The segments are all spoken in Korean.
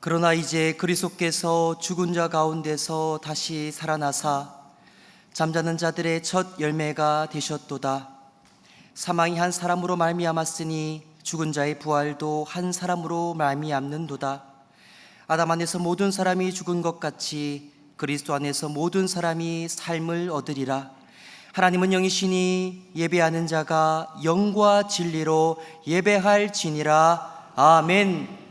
그러나 이제 그리스도께서 죽은 자 가운데서 다시 살아나사 잠자는 자들의 첫 열매가 되셨도다. 사망이 한 사람으로 말미암았으니 죽은 자의 부활도 한 사람으로 말미암는도다. 아담 안에서 모든 사람이 죽은 것 같이 그리스도 안에서 모든 사람이 삶을 얻으리라. 하나님은 영이시니 예배하는 자가 영과 진리로 예배할지니라. 아멘.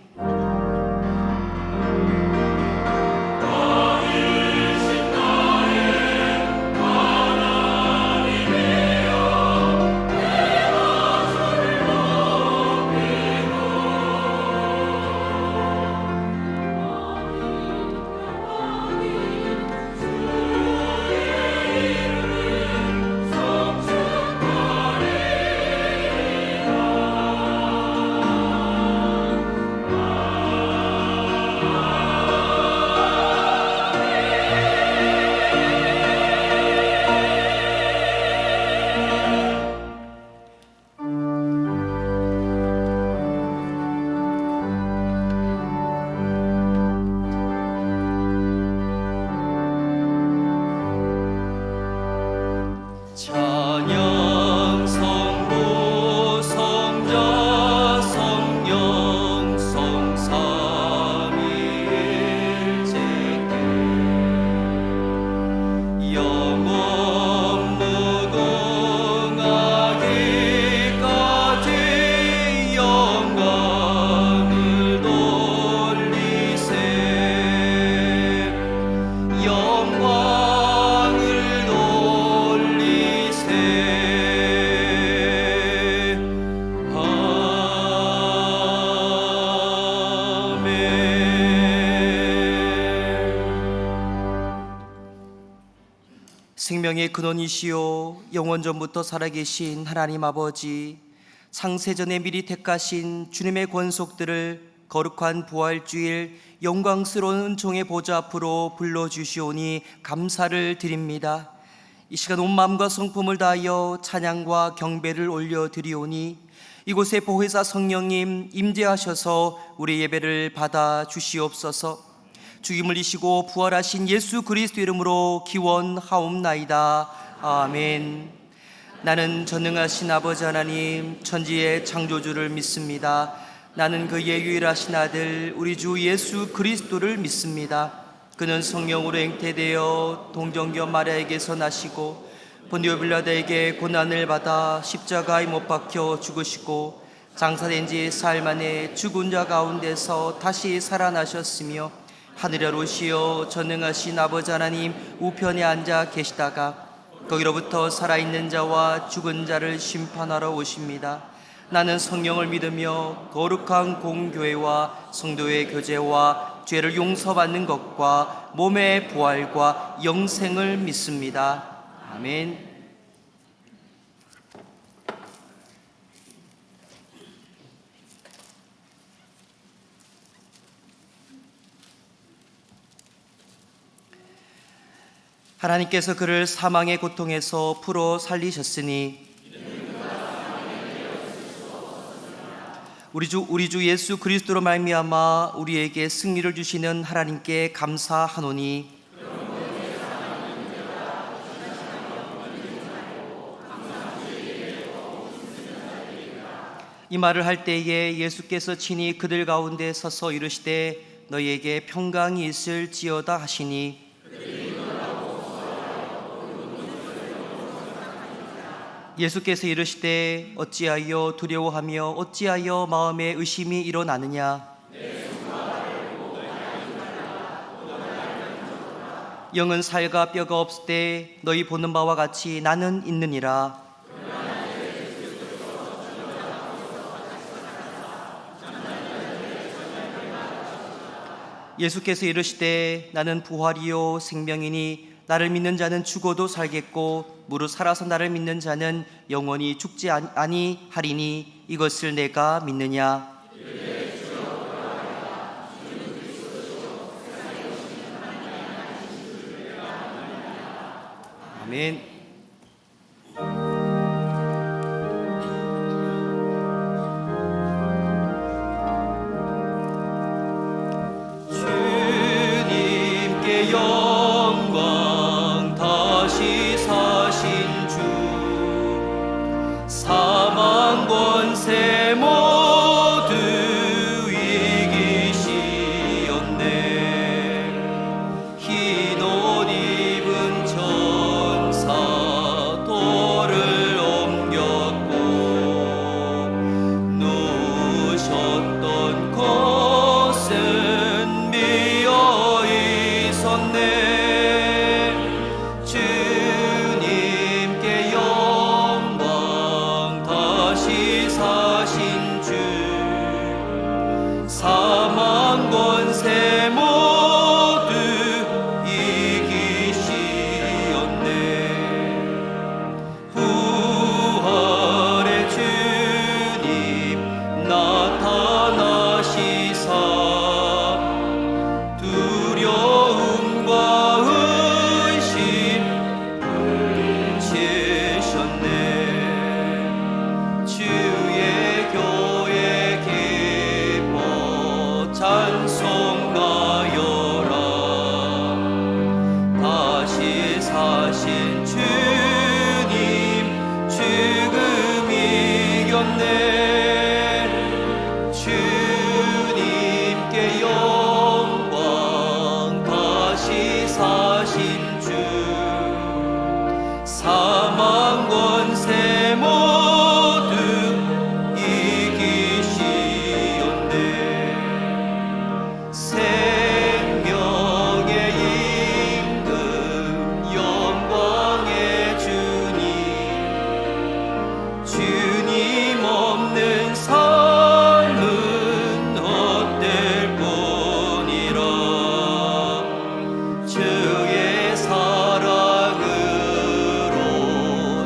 찬양 성부 성자 성령 성삼위일체께 영원 무궁하기까지 영광을 돌리세. 영광을 돌리세. 생명의 근원이시요 영원 전부터 살아계신 하나님 아버지, 창세전에 미리 택하신 주님의 권속들을 거룩한 부활주일 영광스러운 은총의 보좌 앞으로 불러주시오니 감사를 드립니다. 이 시간 온 마음과 성품을 다하여 찬양과 경배를 올려드리오니 이곳에 보혜사 성령님 임재하셔서 우리 예배를 받아 주시옵소서. 죽임을 이시고 부활하신 예수 그리스도 이름으로 기원하옵나이다. 아멘. 나는 전능하신 아버지 하나님 천지의 창조주를 믿습니다. 나는 그의 유일하신 아들 우리 주 예수 그리스도를 믿습니다. 그는 성령으로 잉태되어 동정녀 마리아에게서 나시고 본디오 빌라도에게 고난을 받아 십자가에 못 박혀 죽으시고 장사된 지 사흘 만에 죽은 자 가운데서 다시 살아나셨으며 하늘에 오시어 전능하신 아버지 하나님 우편에 앉아 계시다가 거기로부터 살아있는 자와 죽은 자를 심판하러 오십니다. 나는 성령을 믿으며 거룩한 공교회와 성도의 교제와 죄를 용서받는 것과 몸의 부활과 영생을 믿습니다. 아멘. 하나님께서 그를 사망의 고통에서 풀어 살리셨으니 우리 주 예수 그리스도로 말미암아 우리에게 승리를 주시는 하나님께 감사하노니 이 말을 할 때에 예수께서 친히 그들 가운데 서서 이르시되 너희에게 평강이 있을지어다 하시니 예수께서 이르시되 어찌하여 두려워하며 어찌하여 마음에 의심이 일어나느냐. 영은 살과 뼈가 없을 때 너희 보는 바와 같이 나는 있느니라. 예수께서 이르시되 나는 부활이요 생명이니 나를 믿는 자는 죽어도 살겠고 무릇 살아서 나를 믿는 자는 영원히 죽지 아니하리니 이것을 내가 믿느냐. 아멘. 주님께 영광. 다시 사신 주 사망 권세 모두 이기시었네. 부활의 주님 나타나시사 두려움과 의심 물리치셨네. 주의 교회 기뻐 찬송하여라. 다시 사신 주님 죽음 이겼네. 주님께 영광. 다시 사신 주 사망 권세 모두 이기시었네. 생명의 임금 영광의 주님. 주님 없는 삶은 헛될 뿐이라. 주의 사랑으로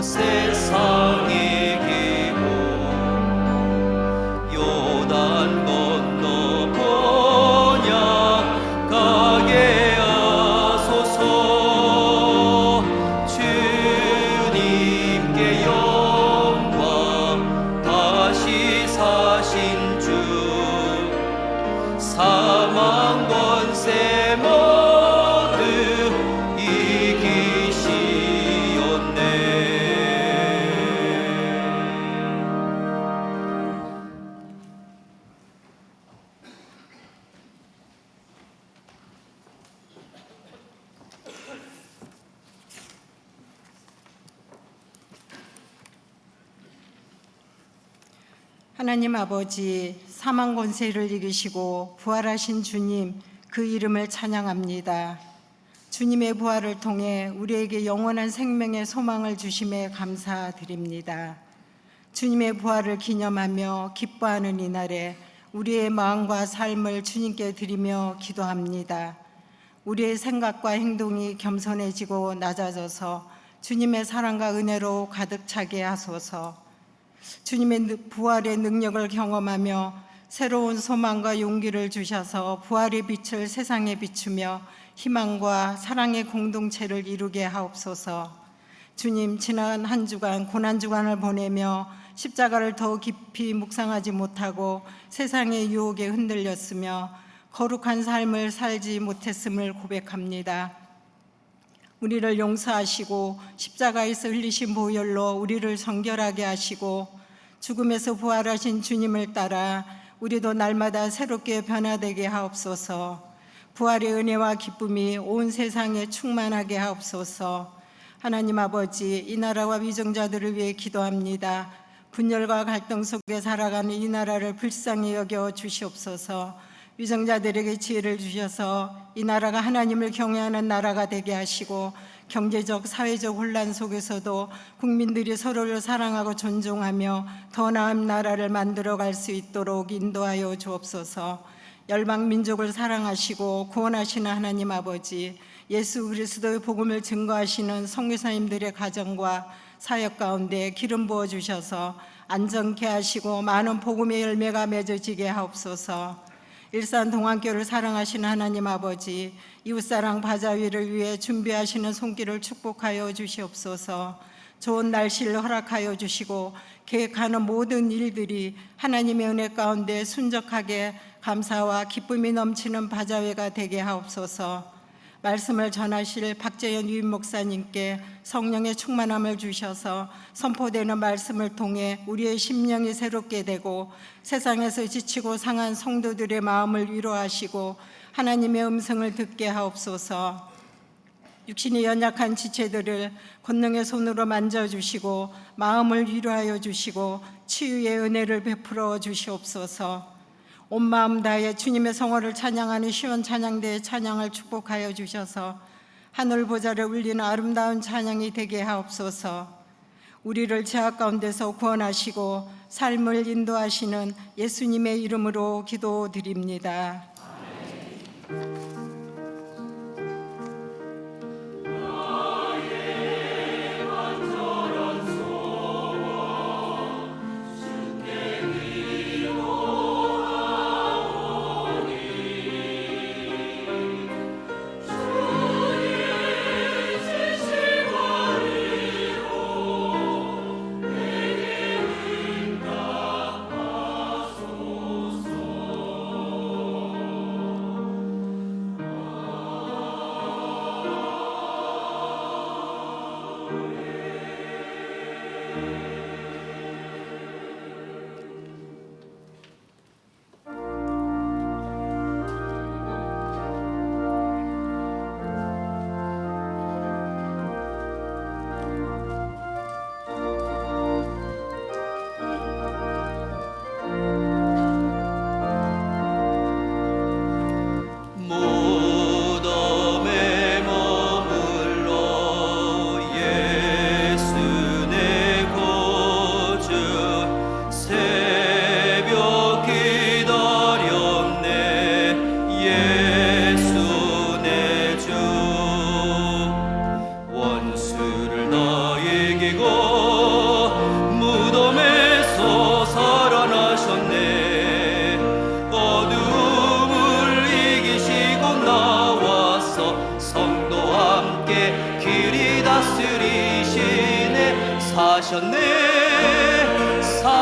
세상 이기고 요단 건너 번역 가게 하소서. 주님께 영광. 다시 사신 주 사망 권세 모두 이기시었네. 하나님 아버지, 사망 권세를 이기시고 부활하신 주님, 그 이름을 찬양합니다. 주님의 부활을 통해 우리에게 영원한 생명의 소망을 주심에 감사드립니다. 주님의 부활을 기념하며 기뻐하는 이날에 우리의 마음과 삶을 주님께 드리며 기도합니다. 우리의 생각과 행동이 겸손해지고 낮아져서 주님의 사랑과 은혜로 가득 차게 하소서. 주님의 부활의 능력을 경험하며 새로운 소망과 용기를 주셔서 부활의 빛을 세상에 비추며 희망과 사랑의 공동체를 이루게 하옵소서. 주님, 지난 한 주간 고난주간을 보내며 십자가를 더 깊이 묵상하지 못하고 세상의 유혹에 흔들렸으며 거룩한 삶을 살지 못했음을 고백합니다. 우리를 용서하시고 십자가에서 흘리신 보혈로 우리를 정결하게 하시고 죽음에서 부활하신 주님을 따라 우리도 날마다 새롭게 변화되게 하옵소서. 부활의 은혜와 기쁨이 온 세상에 충만하게 하옵소서. 하나님 아버지, 이 나라와 위정자들을 위해 기도합니다. 분열과 갈등 속에 살아가는 이 나라를 불쌍히 여겨 주시옵소서. 위정자들에게 지혜를 주셔서 이 나라가 하나님을 경외하는 나라가 되게 하시고 경제적, 사회적 혼란 속에서도 국민들이 서로를 사랑하고 존중하며 더 나은 나라를 만들어갈 수 있도록 인도하여 주옵소서. 열방 민족을 사랑하시고 구원하시는 하나님 아버지, 예수 그리스도의 복음을 증거하시는 선교사님들의 가정과 사역 가운데 기름 부어 주셔서 안전케 하시고 많은 복음의 열매가 맺어지게 하옵소서. 일산 동안교를 사랑하시는 하나님 아버지, 이웃사랑 바자위를 위해 준비하시는 손길을 축복하여 주시옵소서. 좋은 날씨를 허락하여 주시고 계획하는 모든 일들이 하나님의 은혜 가운데 순적하게 감사와 기쁨이 넘치는 바자회가 되게 하옵소서. 말씀을 전하실 박재현 유임 목사님께 성령의 충만함을 주셔서 선포되는 말씀을 통해 우리의 심령이 새롭게 되고 세상에서 지치고 상한 성도들의 마음을 위로하시고 하나님의 음성을 듣게 하옵소서. 육신이 연약한 지체들을 권능의 손으로 만져주시고 마음을 위로하여 주시고 치유의 은혜를 베풀어 주시옵소서. 온 마음 다해 주님의 성호를 찬양하는 시원 찬양대의 찬양을 축복하여 주셔서 하늘 보좌를 울리는 아름다운 찬양이 되게 하옵소서. 우리를 죄악 가운데서 구원하시고 삶을 인도하시는 예수님의 이름으로 기도드립니다.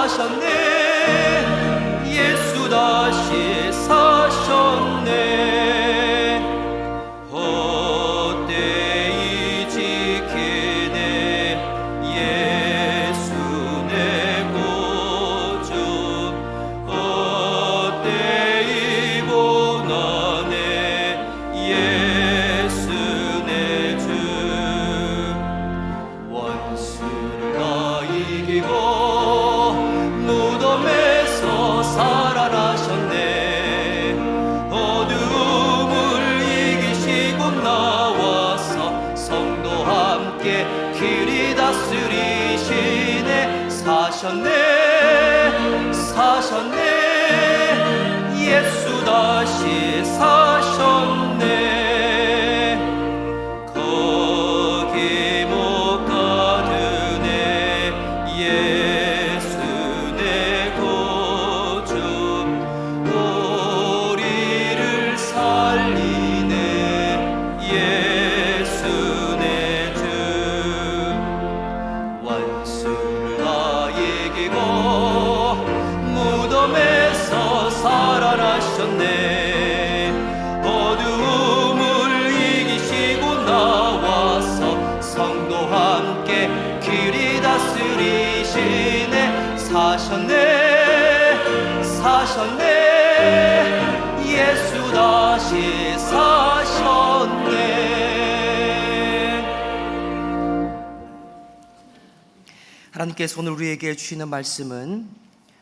사셨네 예수 다시 사셨네 헛되이 지키네 예수 내 구주 헛되이 본하네 예수 내 주 원수를 다 이기고 무덤에서 살아나셨네 어둠을 이기시고 나와서 성도 함께 길이 다스리시네 사셨네 사셨네 예수 다시 사셨네 거기 못 가드네 예수 내 구주 우리를 살리네 예수 내 주 원수를 다 이기고 무덤에서 살아나셨네 어두움을 이기시고 나와서 성도 함께 길이 다스리시네 사셨네 사셨네 예수 다시 사셨네. 하나님께서 오늘 우리에게 주시는 말씀은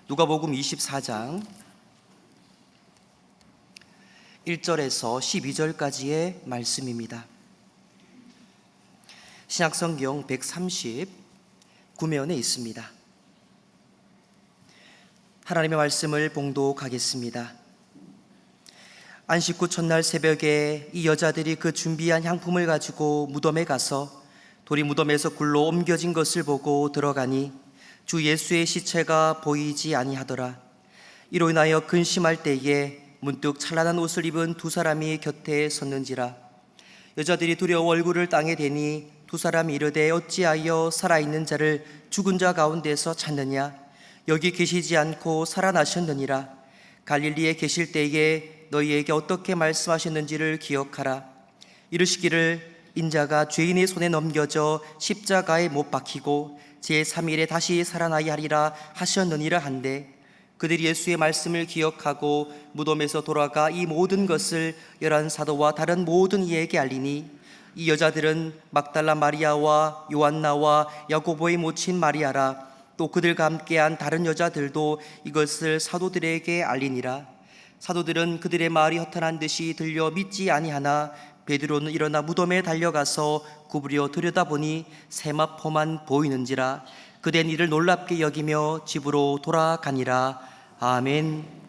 누가복음 24장 1절에서 12절까지의 말씀입니다. 신약성경 139면에 있습니다. 하나님의 말씀을 봉독하겠습니다. 안식 후 첫날 새벽에 이 여자들이 그 준비한 향품을 가지고 무덤에 가서 돌이 무덤에서 굴로 옮겨진 것을 보고 들어가니 주 예수의 시체가 보이지 아니하더라. 이로 인하여 근심할 때에 문득 찬란한 옷을 입은 두 사람이 곁에 섰는지라. 여자들이 두려워 얼굴을 땅에 대니 두 사람이 이르되 어찌하여 살아있는 자를 죽은 자 가운데서 찾느냐 여기 계시지 않고 살아나셨느니라. 갈릴리에 계실 때에 너희에게 어떻게 말씀하셨는지를 기억하라. 이르시기를 인자가 죄인의 손에 넘겨져 십자가에 못 박히고 제3일에 다시 살아나야 하리라 하셨느니라 한데 그들이 예수의 말씀을 기억하고 무덤에서 돌아가 이 모든 것을 11 사도와 다른 모든 이에게 알리니 이 여자들은 막달라 마리아와 요한나와 야고보의 모친 마리아라 또 그들과 함께한 다른 여자들도 이것을 사도들에게 알리니라. 사도들은 그들의 말이 허탄한 듯이 들려 믿지 아니하나 베드로는 일어나 무덤에 달려가서 구부려 들여다보니 세마포만 보이는지라. 그댄 이를 놀랍게 여기며 집으로 돌아가니라. 아멘.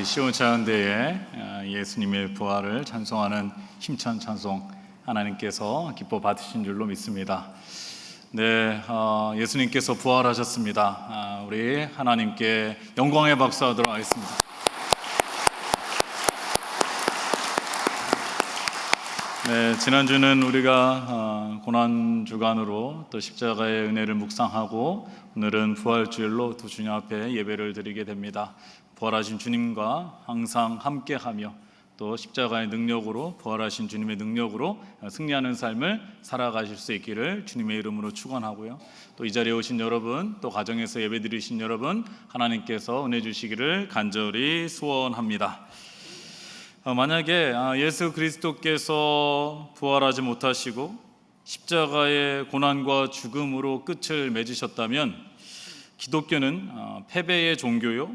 시온차은대에 예수님의 부활을 찬송하는 힘찬 찬송 하나님께서 기뻐 받으신 줄로 믿습니다. 네, 예수님께서 부활하셨습니다. 우리 하나님께 영광의 박수하도록 하겠습니다. 네, 지난주는 우리가 고난주간으로 또 십자가의 은혜를 묵상하고 오늘은 부활주일로 두 주님 앞에 예배를 드리게 됩니다. 부활하신 주님과 항상 함께하며 또 십자가의 능력으로 부활하신 주님의 능력으로 승리하는 삶을 살아가실 수 있기를 주님의 이름으로 축원하고요. 또 이 자리에 오신 여러분, 또 가정에서 예배드리신 여러분, 하나님께서 은혜 주시기를 간절히 소원합니다. 만약에 예수 그리스도께서 부활하지 못하시고 십자가의 고난과 죽음으로 끝을 맺으셨다면 기독교는 패배의 종교요,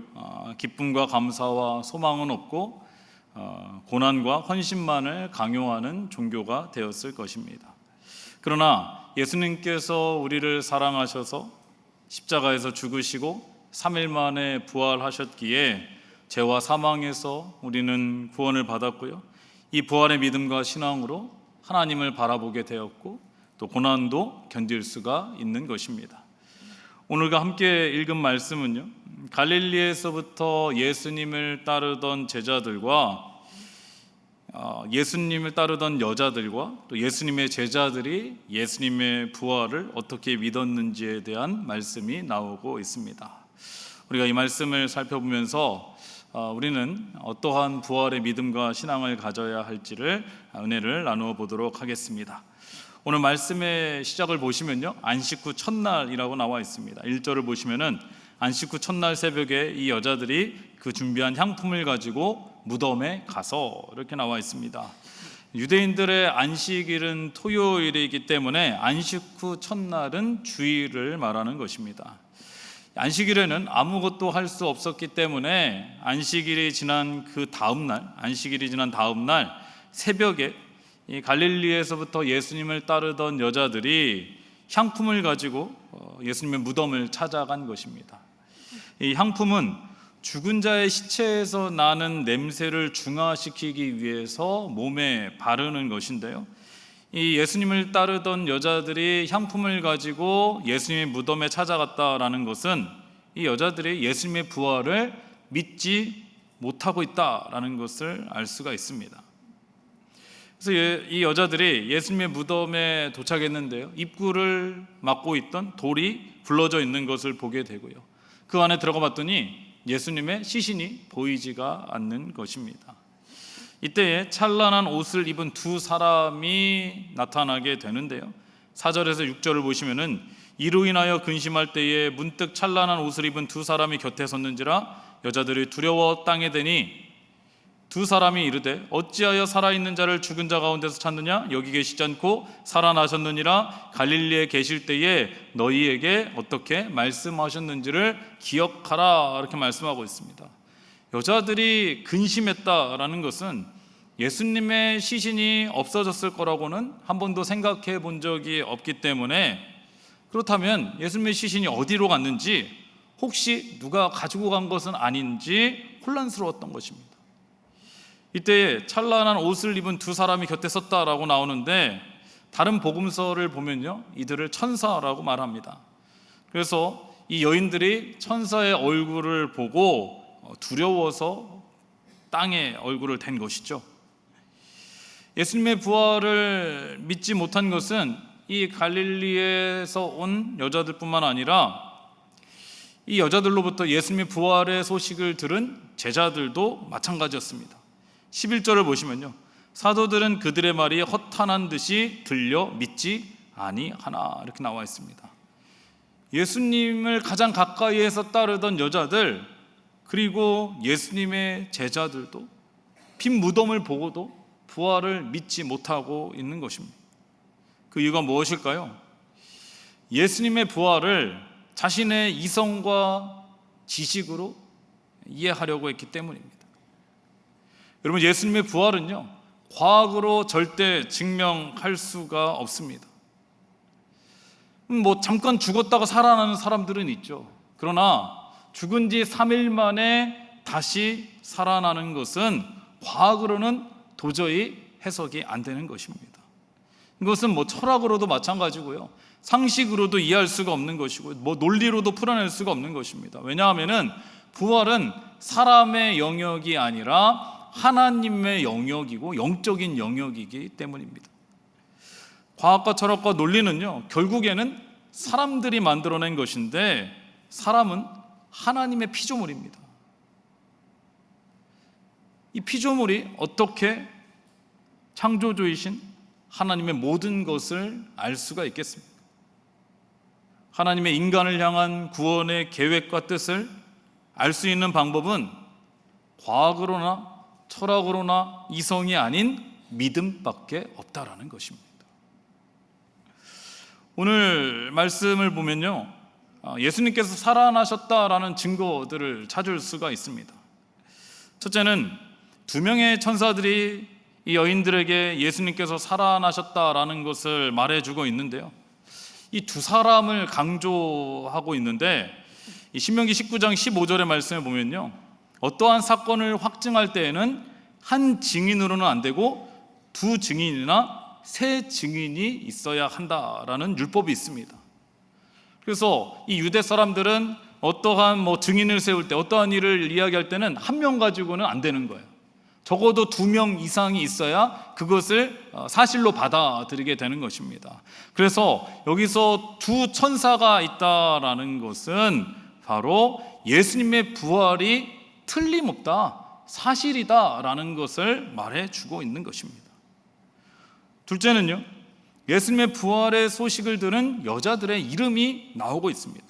기쁨과 감사와 소망은 없고 고난과 헌신만을 강요하는 종교가 되었을 것입니다. 그러나 예수님께서 우리를 사랑하셔서 십자가에서 죽으시고 3일 만에 부활하셨기에 죄와 사망에서 우리는 구원을 받았고요, 이 부활의 믿음과 신앙으로 하나님을 바라보게 되었고 또 고난도 견딜 수가 있는 것입니다. 오늘과 함께 읽은 말씀은요, 갈릴리에서부터 예수님을 따르던 제자들과 예수님을 따르던 여자들과 또 예수님의 제자들이 예수님의 부활을 어떻게 믿었는지에 대한 말씀이 나오고 있습니다. 우리가 이 말씀을 살펴보면서 우리는 어떠한 부활의 믿음과 신앙을 가져야 할지를 은혜를 나누어 보도록 하겠습니다. 오늘 말씀의 시작을 보시면요, 안식 후 첫날이라고 나와 있습니다. 1절을 보시면은 안식 후 첫날 새벽에 이 여자들이 그 준비한 향품을 가지고 무덤에 가서 이렇게 나와 있습니다. 유대인들의 안식일은 토요일이기 때문에 안식 후 첫날은 주일을 말하는 것입니다. 안식일에는 아무것도 할 수 없었기 때문에 안식일이 지난 다음 날 새벽에 이 갈릴리에서부터 예수님을 따르던 여자들이 향품을 가지고 예수님의 무덤을 찾아간 것입니다. 이 향품은 죽은 자의 시체에서 나는 냄새를 중화시키기 위해서 몸에 바르는 것인데요, 이 예수님을 따르던 여자들이 향품을 가지고 예수님의 무덤에 찾아갔다라는 것은 이 여자들이 예수님의 부활을 믿지 못하고 있다라는 것을 알 수가 있습니다. 그래서 이 여자들이 예수님의 무덤에 도착했는데요, 입구를 막고 있던 돌이 굴러져 있는 것을 보게 되고요, 그 안에 들어가 봤더니 예수님의 시신이 보이지가 않는 것입니다. 이때에 찬란한 옷을 입은 두 사람이 나타나게 되는데요, 4절에서 6절을 보시면은 이로 인하여 근심할 때에 문득 찬란한 옷을 입은 두 사람이 곁에 섰는지라 여자들이 두려워 땅에 대니 두 사람이 이르되 어찌하여 살아있는 자를 죽은 자 가운데서 찾느냐? 여기 계시지 않고 살아나셨느니라. 갈릴리에 계실 때에 너희에게 어떻게 말씀하셨는지를 기억하라, 이렇게 말씀하고 있습니다. 여자들이 근심했다라는 것은 예수님의 시신이 없어졌을 거라고는 한 번도 생각해 본 적이 없기 때문에, 그렇다면 예수님의 시신이 어디로 갔는지, 혹시 누가 가지고 간 것은 아닌지 혼란스러웠던 것입니다. 이때 찬란한 옷을 입은 두 사람이 곁에 섰다라고 나오는데, 다른 복음서를 보면요, 이들을 천사라고 말합니다. 그래서 이 여인들이 천사의 얼굴을 보고 두려워서 땅에 얼굴을 댄 것이죠. 예수님의 부활을 믿지 못한 것은 이 갈릴리에서 온 여자들뿐만 아니라 이 여자들로부터 예수님의 부활의 소식을 들은 제자들도 마찬가지였습니다. 11절을 보시면요, 사도들은 그들의 말이 허탄한 듯이 들려 믿지 아니하나, 이렇게 나와 있습니다. 예수님을 가장 가까이에서 따르던 여자들, 그리고 예수님의 제자들도 빈 무덤을 보고도 부활을 믿지 못하고 있는 것입니다. 그 이유가 무엇일까요? 예수님의 부활을 자신의 이성과 지식으로 이해하려고 했기 때문입니다. 여러분, 예수님의 부활은요, 과학으로 절대 증명할 수가 없습니다. 잠깐 죽었다가 살아나는 사람들은 있죠. 그러나 죽은 지 3일 만에 다시 살아나는 것은 과학으로는 도저히 해석이 안 되는 것입니다. 이것은 철학으로도 마찬가지고요, 상식으로도 이해할 수가 없는 것이고, 논리로도 풀어낼 수가 없는 것입니다. 왜냐하면은 부활은 사람의 영역이 아니라 하나님의 영역이고 영적인 영역이기 때문입니다. 과학과 철학과 논리는요, 결국에는 사람들이 만들어낸 것인데, 사람은 하나님의 피조물입니다. 이 피조물이 어떻게 창조주이신 하나님의 모든 것을 알 수가 있겠습니까? 하나님의 인간을 향한 구원의 계획과 뜻을 알 수 있는 방법은 과학으로나 철학으로나 이성이 아닌 믿음밖에 없다라는 것입니다. 오늘 말씀을 보면요, 예수님께서 살아나셨다라는 증거들을 찾을 수가 있습니다. 첫째는 두 명의 천사들이 이 여인들에게 예수님께서 살아나셨다라는 것을 말해주고 있는데요, 이 두 사람을 강조하고 있는데, 이 신명기 19장 15절의 말씀을 보면요, 어떠한 사건을 확증할 때에는 한 증인으로는 안 되고 두 증인이나 세 증인이 있어야 한다라는 율법이 있습니다. 그래서 이 유대 사람들은 어떠한 증인을 세울 때, 어떠한 일을 이야기할 때는 한 명 가지고는 안 되는 거예요. 적어도 2명 이상이 있어야 그것을 사실로 받아들이게 되는 것입니다. 그래서 여기서 두 천사가 있다라는 것은 바로 예수님의 부활이 틀림없다, 사실이다라는 것을 말해주고 있는 것입니다. 둘째는요, 예수님의 부활의 소식을 들은 여자들의 이름이 나오고 있습니다.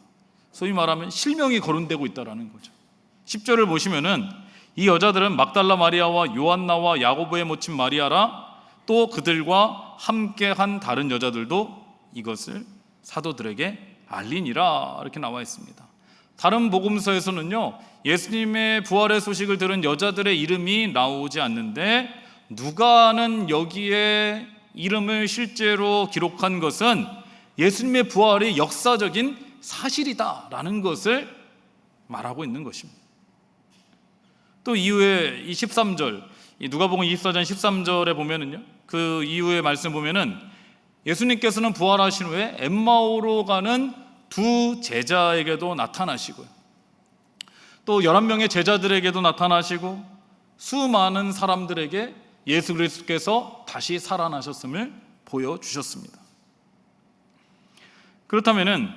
소위 말하면 실명이 거론되고 있다는 거죠. 10절을 보시면은 이 여자들은 막달라 마리아와 요한나와 야고보의 모친 마리아라, 또 그들과 함께한 다른 여자들도 이것을 사도들에게 알리니라, 이렇게 나와 있습니다. 다른 복음서에서는요, 예수님의 부활의 소식을 들은 여자들의 이름이 나오지 않는데, 누가는 여기에 이름을 실제로 기록한 것은 예수님의 부활이 역사적인 사실이다라는 것을 말하고 있는 것입니다. 또 이후에 이 13절, 이 누가복음 24장 13절에 보면은요, 그 이후의 말씀 보면은 예수님께서는 부활하신 후에 엠마오로 가는 두 제자에게도 나타나시고요, 또 11명의 제자들에게도 나타나시고 수많은 사람들에게 예수 그리스도께서 다시 살아나셨음을 보여주셨습니다. 그렇다면은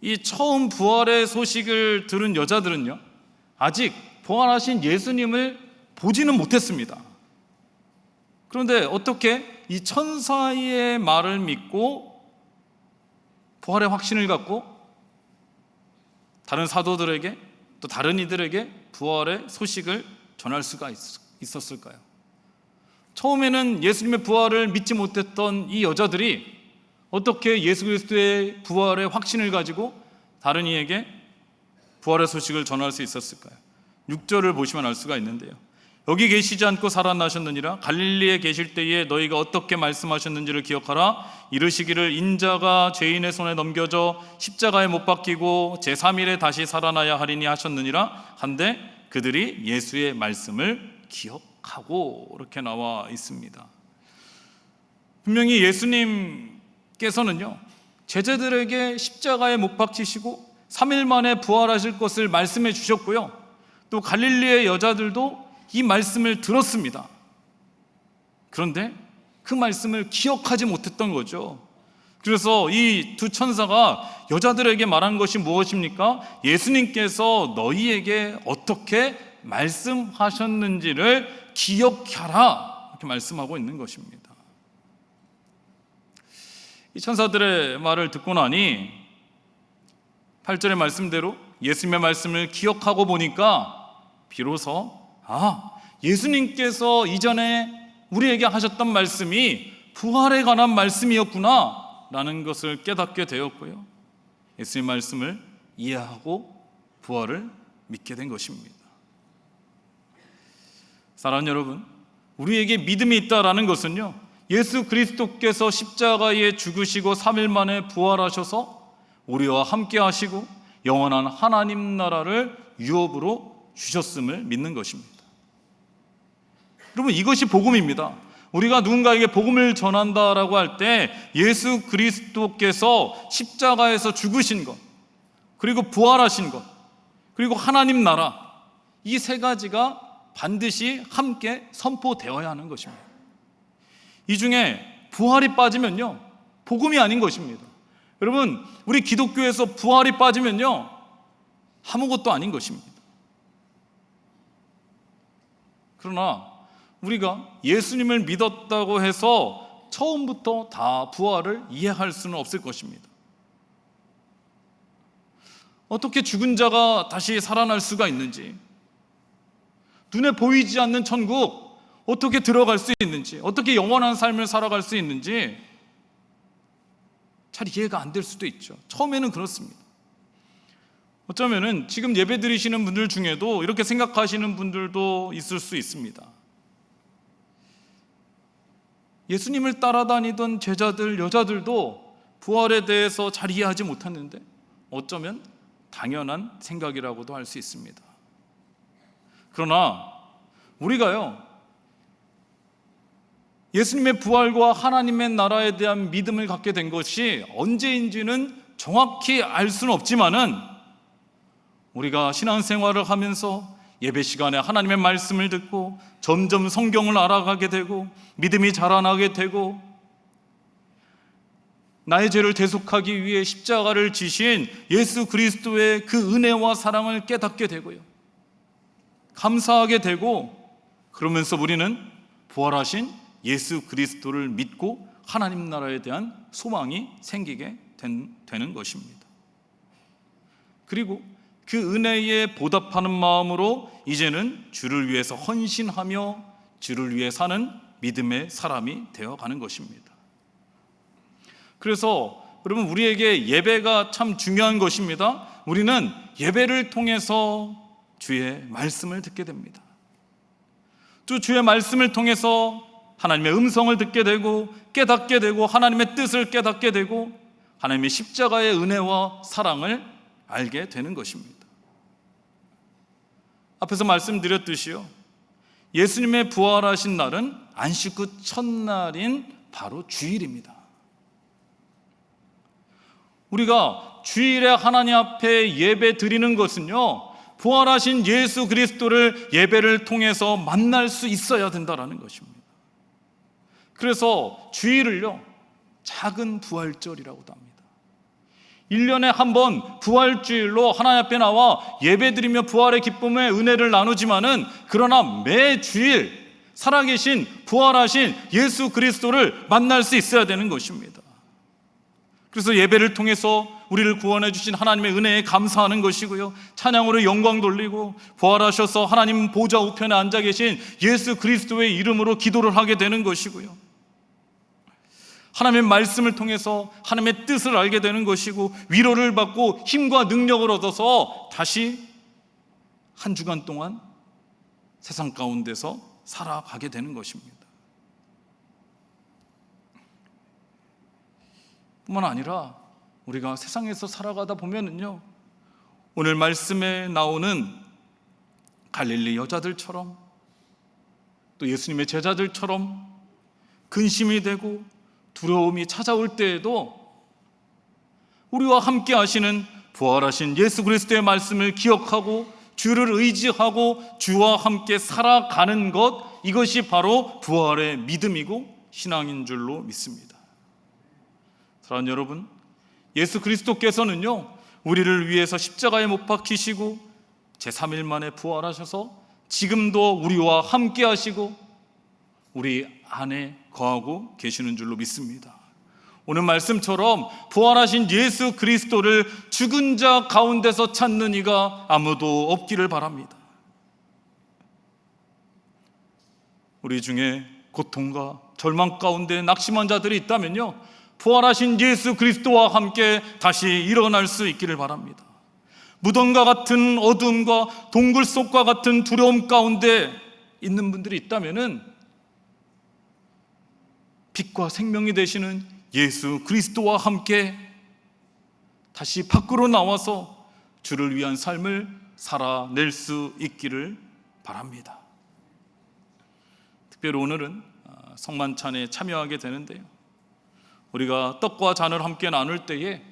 이 처음 부활의 소식을 들은 여자들은요, 아직 부활하신 예수님을 보지는 못했습니다. 그런데 어떻게 이 천사의 말을 믿고 부활의 확신을 갖고 다른 사도들에게, 또 다른 이들에게 부활의 소식을 전할 수가 있었을까요? 처음에는 예수님의 부활을 믿지 못했던 이 여자들이 어떻게 예수 그리스도의 부활의 확신을 가지고 다른 이에게 부활의 소식을 전할 수 있었을까요? 6절을 보시면 알 수가 있는데요, 여기 계시지 않고 살아나셨느니라. 갈릴리에 계실 때에 너희가 어떻게 말씀하셨는지를 기억하라. 이르시기를 인자가 죄인의 손에 넘겨져 십자가에 못 박히고 제3일에 다시 살아나야 하리니 하셨느니라 한데, 그들이 예수의 말씀을 기억하고, 이렇게 나와 있습니다. 분명히 예수님께서는요, 제자들에게 십자가에 못 박히시고 3일 만에 부활하실 것을 말씀해 주셨고요, 또 갈릴리의 여자들도 이 말씀을 들었습니다. 그런데 그 말씀을 기억하지 못했던 거죠. 그래서 이 두 천사가 여자들에게 말한 것이 무엇입니까? 예수님께서 너희에게 어떻게 말씀하셨는지를 기억하라, 이렇게 말씀하고 있는 것입니다. 이 천사들의 말을 듣고 나니 8절의 말씀대로 예수님의 말씀을 기억하고 보니까 비로소 예수님께서 이전에 우리에게 하셨던 말씀이 부활에 관한 말씀이었구나 라는 것을 깨닫게 되었고요, 예수님의 말씀을 이해하고 부활을 믿게 된 것입니다. 사랑하는 여러분, 우리에게 믿음이 있다라는 것은요, 예수 그리스도께서 십자가에 죽으시고 3일 만에 부활하셔서 우리와 함께 하시고 영원한 하나님 나라를 유업으로 주셨음을 믿는 것입니다. 여러분, 이것이 복음입니다. 우리가 누군가에게 복음을 전한다라고 할 때 예수 그리스도께서 십자가에서 죽으신 것, 그리고 부활하신 것, 그리고 하나님 나라, 이 세 가지가 반드시 함께 선포되어야 하는 것입니다. 이 중에 부활이 빠지면요, 복음이 아닌 것입니다. 여러분, 우리 기독교에서 부활이 빠지면요, 아무것도 아닌 것입니다. 그러나 우리가 예수님을 믿었다고 해서 처음부터 다 부활을 이해할 수는 없을 것입니다. 어떻게 죽은 자가 다시 살아날 수가 있는지, 눈에 보이지 않는 천국 어떻게 들어갈 수 있는지, 어떻게 영원한 삶을 살아갈 수 있는지 잘 이해가 안 될 수도 있죠. 처음에는 그렇습니다. 어쩌면은 지금 예배 드리시는 분들 중에도 이렇게 생각하시는 분들도 있을 수 있습니다. 예수님을 따라다니던 제자들, 여자들도 부활에 대해서 잘 이해하지 못했는데 어쩌면 당연한 생각이라고도 할 수 있습니다. 그러나 우리가요, 예수님의 부활과 하나님의 나라에 대한 믿음을 갖게 된 것이 언제인지는 정확히 알 수는 없지만은, 우리가 신앙생활을 하면서 예배 시간에 하나님의 말씀을 듣고 점점 성경을 알아가게 되고 믿음이 자라나게 되고 나의 죄를 대속하기 위해 십자가를 지신 예수 그리스도의 그 은혜와 사랑을 깨닫게 되고요, 감사하게 되고, 그러면서 우리는 부활하신 예수 그리스도를 믿고 하나님 나라에 대한 소망이 생기게 되는 것입니다. 그리고 그 은혜에 보답하는 마음으로 이제는 주를 위해서 헌신하며 주를 위해 사는 믿음의 사람이 되어가는 것입니다. 그래서 여러분, 우리에게 예배가 참 중요한 것입니다. 우리는 예배를 통해서 주의 말씀을 듣게 됩니다. 또 주의 말씀을 통해서 하나님의 음성을 듣게 되고 깨닫게 되고 하나님의 뜻을 깨닫게 되고 하나님의 십자가의 은혜와 사랑을 알게 되는 것입니다. 앞에서 말씀드렸듯이요, 예수님의 부활하신 날은 안식 후 첫날인 바로 주일입니다. 우리가 주일에 하나님 앞에 예배 드리는 것은요, 부활하신 예수 그리스도를 예배를 통해서 만날 수 있어야 된다는 것입니다. 그래서 주일을요, 작은 부활절이라고도 합니다. 1년에 한 번 부활주일로 하나님 앞에 나와 예배드리며 부활의 기쁨의 은혜를 나누지만은, 그러나 매 주일 살아계신 부활하신 예수 그리스도를 만날 수 있어야 되는 것입니다. 그래서 예배를 통해서 우리를 구원해 주신 하나님의 은혜에 감사하는 것이고요, 찬양으로 영광 돌리고 부활하셔서 하나님 보좌 우편에 앉아 계신 예수 그리스도의 이름으로 기도를 하게 되는 것이고요, 하나님의 말씀을 통해서 하나님의 뜻을 알게 되는 것이고, 위로를 받고 힘과 능력을 얻어서 다시 한 주간 동안 세상 가운데서 살아가게 되는 것입니다. 뿐만 아니라 우리가 세상에서 살아가다 보면은요, 오늘 말씀에 나오는 갈릴리 여자들처럼 또 예수님의 제자들처럼 근심이 되고 두려움이 찾아올 때에도 우리와 함께 하시는 부활하신 예수 그리스도의 말씀을 기억하고 주를 의지하고 주와 함께 살아가는 것, 이것이 바로 부활의 믿음이고 신앙인 줄로 믿습니다. 사랑하는 여러분, 예수 그리스도께서는요, 우리를 위해서 십자가에 못 박히시고 제3일 만에 부활하셔서 지금도 우리와 함께 하시고 우리 안에 거하고 계시는 줄로 믿습니다. 오늘 말씀처럼 부활하신 예수 그리스도를 죽은 자 가운데서 찾는 이가 아무도 없기를 바랍니다. 우리 중에 고통과 절망 가운데 낙심한 자들이 있다면요, 부활하신 예수 그리스도와 함께 다시 일어날 수 있기를 바랍니다. 무덤과 같은 어둠과 동굴 속과 같은 두려움 가운데 있는 분들이 있다면은 빛과 생명이 되시는 예수 그리스도와 함께 다시 밖으로 나와서 주를 위한 삶을 살아낼 수 있기를 바랍니다. 특별히 오늘은 성만찬에 참여하게 되는데요, 우리가 떡과 잔을 함께 나눌 때에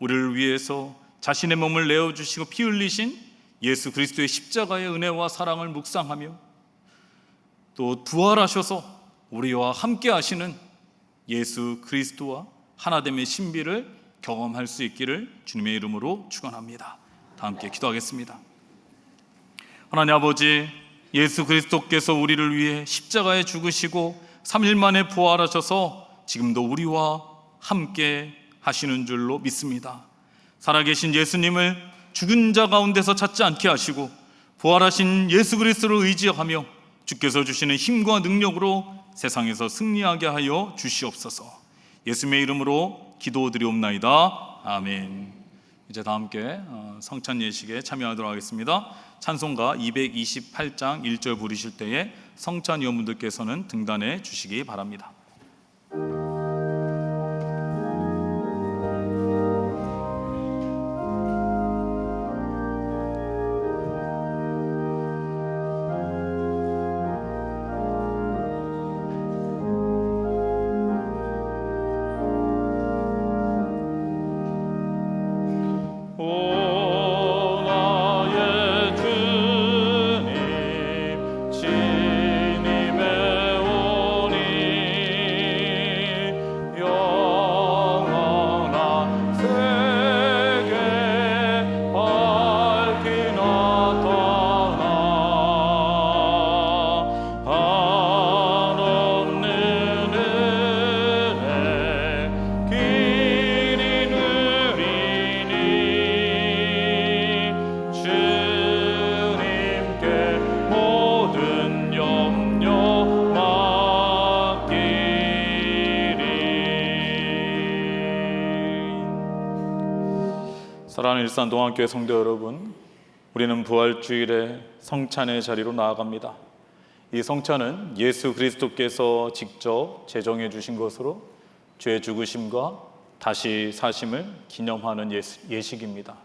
우리를 위해서 자신의 몸을 내어주시고 피 흘리신 예수 그리스도의 십자가의 은혜와 사랑을 묵상하며 또 부활하셔서 우리와 함께 하시는 예수 그리스도와 하나됨의 신비를 경험할 수 있기를 주님의 이름으로 축원합니다. 다 함께 기도하겠습니다. 하나님 아버지, 예수 그리스도께서 우리를 위해 십자가에 죽으시고 3일 만에 부활하셔서 지금도 우리와 함께 하시는 줄로 믿습니다. 살아계신 예수님을 죽은 자 가운데서 찾지 않게 하시고 부활하신 예수 그리스도를 의지하며 주께서 주시는 힘과 능력으로 세상에서 승리하게 하여 주시옵소서. 예수님의 이름으로 기도드리옵나이다. 아멘. 이제 다 함께 성찬 예식에 참여하도록 하겠습니다. 찬송가 228장 1절 부르실 때에 성찬 위원분들께서는 등단해 주시기 바랍니다. 주님, 주님의 오니 사랑하는 일산동안교회 성도 여러분, 우리는 부활주일에 성찬의 자리로 나아갑니다. 이 성찬은 예수 그리스도께서 직접 제정해 주신 것으로 죄 죽으심과 다시 사심을 기념하는 예식입니다.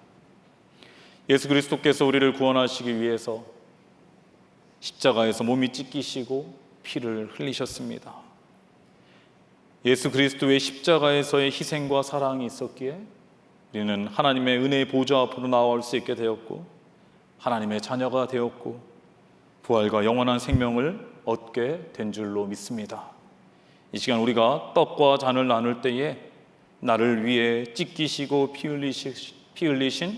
예수 그리스도께서 우리를 구원하시기 위해서 십자가에서 몸이 찢기시고 피를 흘리셨습니다. 예수 그리스도의 십자가에서의 희생과 사랑이 있었기에 우리는 하나님의 은혜의 보좌 앞으로 나올 수 있게 되었고 하나님의 자녀가 되었고 부활과 영원한 생명을 얻게 된 줄로 믿습니다. 이 시간 우리가 떡과 잔을 나눌 때에 나를 위해 찢기시고 피 흘리신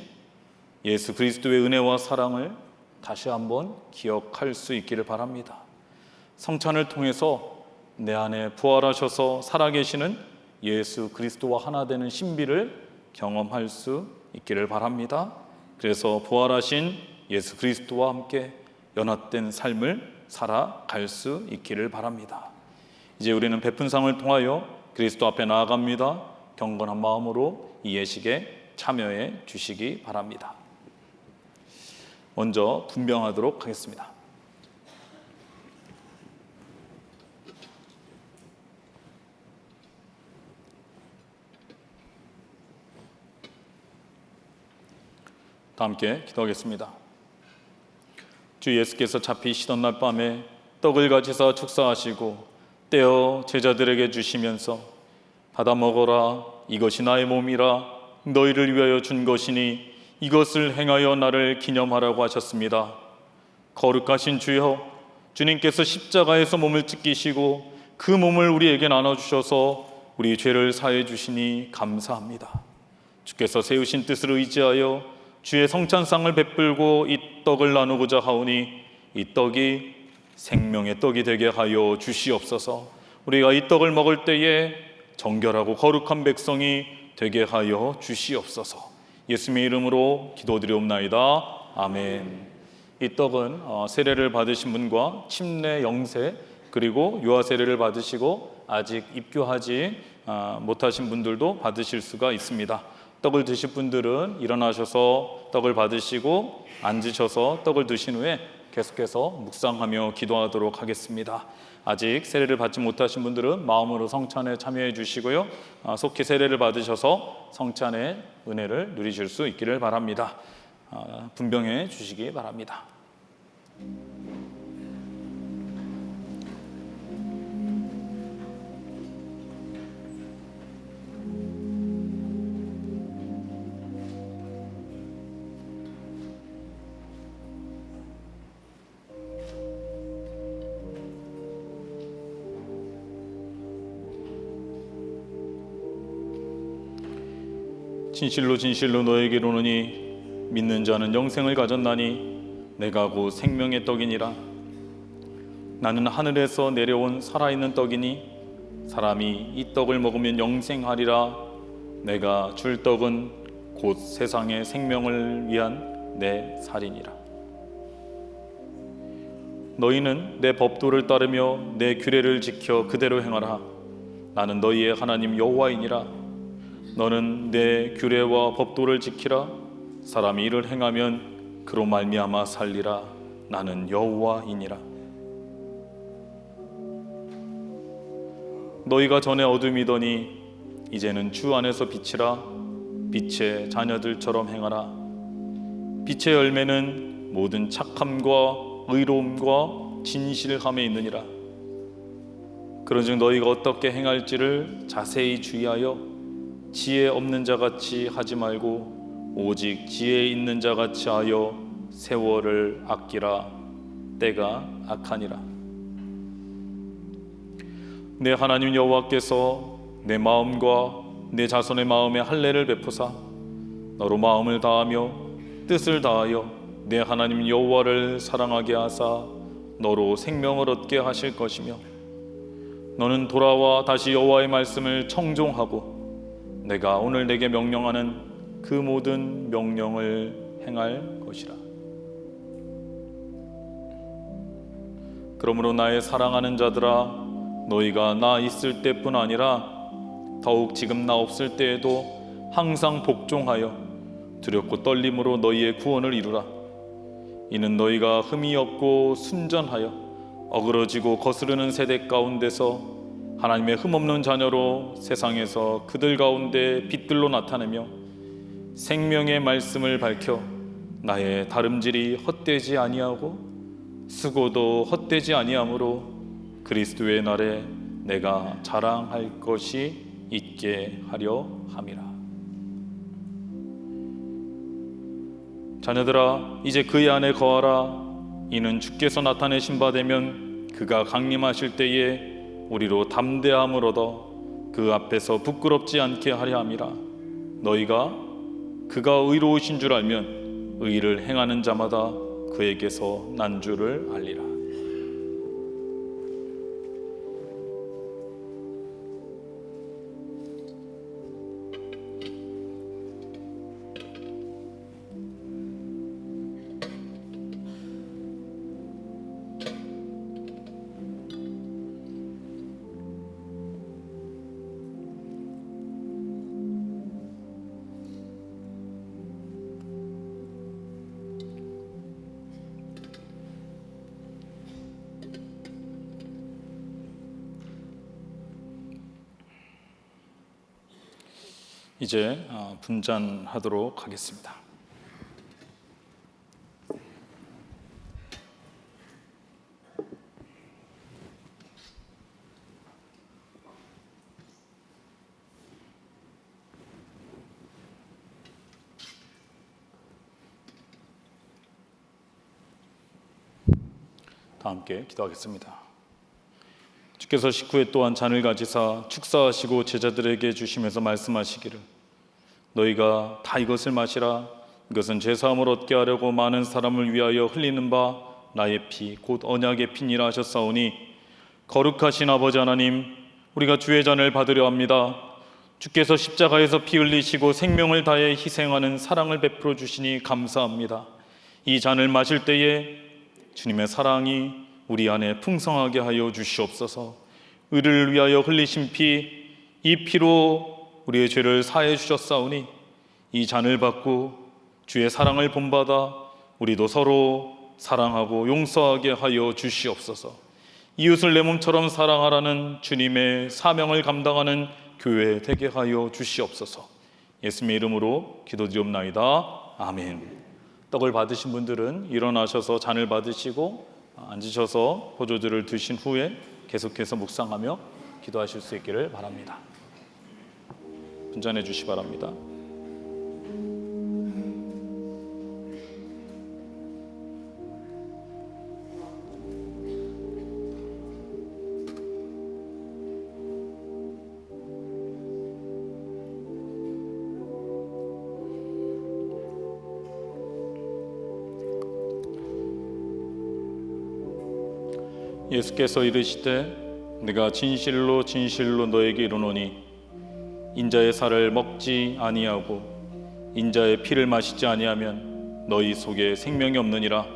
예수 그리스도의 은혜와 사랑을 다시 한번 기억할 수 있기를 바랍니다. 성찬을 통해서 내 안에 부활하셔서 살아계시는 예수 그리스도와 하나 되는 신비를 경험할 수 있기를 바랍니다. 그래서 부활하신 예수 그리스도와 함께 연합된 삶을 살아갈 수 있기를 바랍니다. 이제 우리는 베푼상을 통하여 그리스도 앞에 나아갑니다. 경건한 마음으로 이 예식에 참여해 주시기 바랍니다. 먼저 분병하도록 하겠습니다. 다 함께 기도하겠습니다. 주 예수께서 잡히시던 날 밤에 떡을 가지사 축사하시고 떼어 제자들에게 주시면서 받아 먹어라, 이것이 나의 몸이라 너희를 위하여 준 것이니 이것을 행하여 나를 기념하라고 하셨습니다. 거룩하신 주여, 주님께서 십자가에서 몸을 찢기시고 그 몸을 우리에게 나눠주셔서 우리 죄를 사해 주시니 감사합니다. 주께서 세우신 뜻을 의지하여 주의 성찬상을 베풀고 이 떡을 나누고자 하오니 이 떡이 생명의 떡이 되게 하여 주시옵소서. 우리가 이 떡을 먹을 때에 정결하고 거룩한 백성이 되게 하여 주시옵소서. 예수님의 이름으로 기도드리옵나이다. 아멘. 이 떡은 세례를 받으신 분과 침례 영세 그리고 유아 세례를 받으시고 아직 입교하지 못하신 분들도 받으실 수가 있습니다. 떡을 드실 분들은 일어나셔서 떡을 받으시고 앉으셔서 떡을 드신 후에 계속해서 묵상하며 기도하도록 하겠습니다. 아직 세례를 받지 못하신 분들은 마음으로 성찬에 참여해 주시고요, 속히 세례를 받으셔서 성찬의 은혜를 누리실 수 있기를 바랍니다. 분병해 주시기 바랍니다. 진실로 진실로 너에게 이르노니 믿는 자는 영생을 가졌나니 내가 곧 생명의 떡이니라. 나는 하늘에서 내려온 살아있는 떡이니 사람이 이 떡을 먹으면 영생하리라. 내가 줄 떡은 곧 세상의 생명을 위한 내 살이니라. 너희는 내 법도를 따르며 내 규례를 지켜 그대로 행하라. 나는 너희의 하나님 여호와이니라. 너는 내 규례와 법도를 지키라. 사람이 이를 행하면 그로 말미암아 살리라. 나는 여호와이니라. 너희가 전에 어둠이더니 이제는 주 안에서 빛이라. 빛의 자녀들처럼 행하라. 빛의 열매는 모든 착함과 의로움과 진실함에 있느니라. 그런즉 너희가 어떻게 행할지를 자세히 주의하여 지혜 없는 자같이 하지 말고 오직 지혜 있는 자같이 하여 세월을 아끼라. 때가 악하니라. 내 하나님 여호와께서 내 마음과 내 자손의 마음에 할례를 베푸사 너로 마음을 다하며 뜻을 다하여 내 하나님 여호와를 사랑하게 하사 너로 생명을 얻게 하실 것이며 너는 돌아와 다시 여호와의 말씀을 청종하고 내가 오늘 내게 명령하는 그 모든 명령을 행할 것이라. 그러므로 나의 사랑하는 자들아, 너희가 나 있을 때뿐 아니라 더욱 지금 나 없을 때에도 항상 복종하여 두렵고 떨림으로 너희의 구원을 이루라. 이는 너희가 흠이 없고 순전하여 어그러지고 거스르는 세대 가운데서 하나님의 흠없는 자녀로 세상에서 그들 가운데 빛들로 나타내며 생명의 말씀을 밝혀 나의 다름질이 헛되지 아니하고 수고도 헛되지 아니하므로 그리스도의 날에 내가 자랑할 것이 있게 하려 함이라. 자녀들아, 이제 그의 안에 거하라. 이는 주께서 나타내신 바 되면 그가 강림하실 때에 우리로 담대함을 얻어 그 앞에서 부끄럽지 않게 하려 함이라. 너희가 그가 의로우신 줄 알면 의를 행하는 자마다 그에게서 난 줄을 알리라. 이제 분잔하도록 하겠습니다. 다 함께 기도하겠습니다. 주께서 식후에 또한 잔을 가지사 축사하시고 제자들에게 주시면서 말씀하시기를 너희가 다 이것을 마시라. 이것은 제사함을 얻게 하려고 많은 사람을 위하여 흘리는 바 나의 피 곧 언약의 피니라 하셨사오니 거룩하신 아버지 하나님, 우리가 주의 잔을 받으려 합니다. 주께서 십자가에서 피 흘리시고 생명을 다해 희생하는 사랑을 베풀어 주시니 감사합니다. 이 잔을 마실 때에 주님의 사랑이 우리 안에 풍성하게 하여 주시옵소서. 의를 위하여 흘리신 피, 이 피로 우리의 죄를 사해 주셨사오니 이 잔을 받고 주의 사랑을 본받아 우리도 서로 사랑하고 용서하게 하여 주시옵소서. 이웃을 내 몸처럼 사랑하라는 주님의 사명을 감당하는 교회 되게 하여 주시옵소서. 예수님의 이름으로 기도드리옵나이다. 아멘. 떡을 받으신 분들은 일어나셔서 잔을 받으시고 앉으셔서 포도주를 드신 후에 계속해서 묵상하며 기도하실 수 있기를 바랍니다. 분잔해 주시 바랍니다. 예수께서 이르시되 내가 진실로 진실로 너에게 이르노니 인자의 살을 먹지 아니하고 인자의 피를 마시지 아니하면 너희 속에 생명이 없느니라.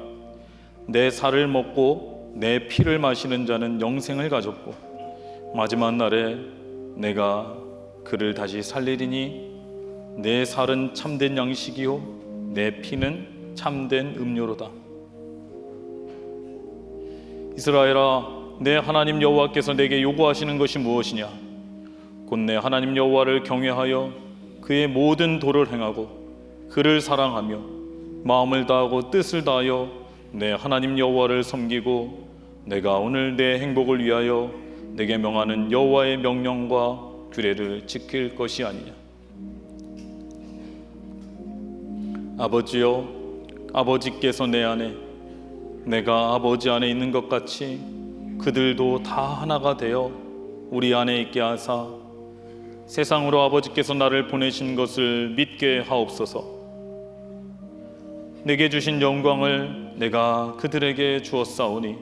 내 살을 먹고 내 피를 마시는 자는 영생을 가졌고 마지막 날에 내가 그를 다시 살리리니 내 살은 참된 양식이요 내 피는 참된 음료로다. 이스라엘아, 내 하나님 여호와께서 내게 요구하시는 것이 무엇이냐? 곧 내 하나님 여호와를 경외하여 그의 모든 도를 행하고 그를 사랑하며 마음을 다하고 뜻을 다하여 내 하나님 여호와를 섬기고 내가 오늘 내 행복을 위하여 내게 명하는 여호와의 명령과 규례를 지킬 것이 아니냐. 아버지여, 아버지께서 내 안에 내가 아버지 안에 있는 것 같이 그들도 다 하나가 되어 우리 안에 있게 하사 세상으로 아버지께서 나를 보내신 것을 믿게 하옵소서. 내게 주신 영광을 내가 그들에게 주었사오니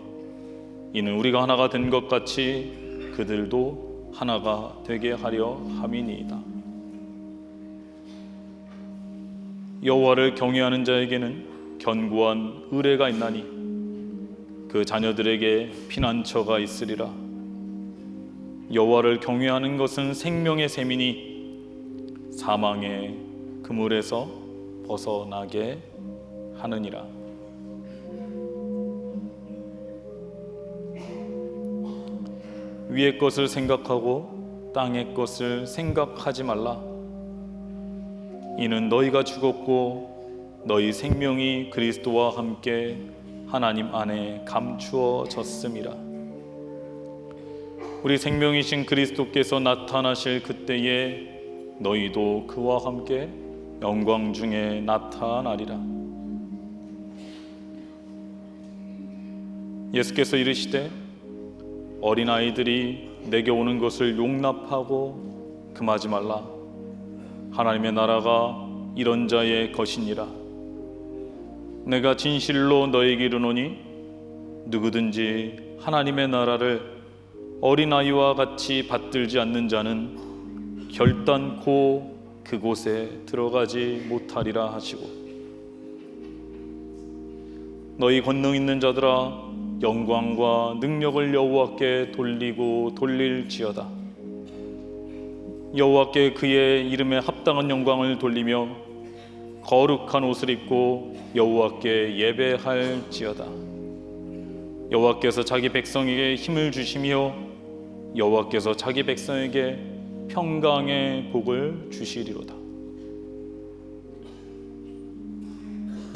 이는 우리가 하나가 된 것 같이 그들도 하나가 되게 하려 함이니이다. 여호와를 경외하는 자에게는 견고한 의뢰가 있나니 그 자녀들에게 피난처가 있으리라. 여호와를 경외하는 것은 생명의 셈이니 사망의 그물에서 벗어나게 하느니라. 위의 것을 생각하고 땅의 것을 생각하지 말라. 이는 너희가 죽었고 너희 생명이 그리스도와 함께 하나님 안에 감추어졌음이라. 우리 생명이신 그리스도께서 나타나실 그때에 너희도 그와 함께 영광 중에 나타나리라. 예수께서 이르시되 어린아이들이 내게 오는 것을 용납하고 금하지 말라. 하나님의 나라가 이런 자의 것이니라. 내가 진실로 너에게 이르노니 누구든지 하나님의 나라를 어린아이와 같이 받들지 않는 자는 결단코 그곳에 들어가지 못하리라 하시고, 너희 권능 있는 자들아 영광과 능력을 여호와께 돌리고 돌릴지어다. 여호와께 그의 이름에 합당한 영광을 돌리며 거룩한 옷을 입고 여호와께 예배할지어다. 여호와께서 자기 백성에게 힘을 주시며 여호와께서 자기 백성에게 평강의 복을 주시리로다.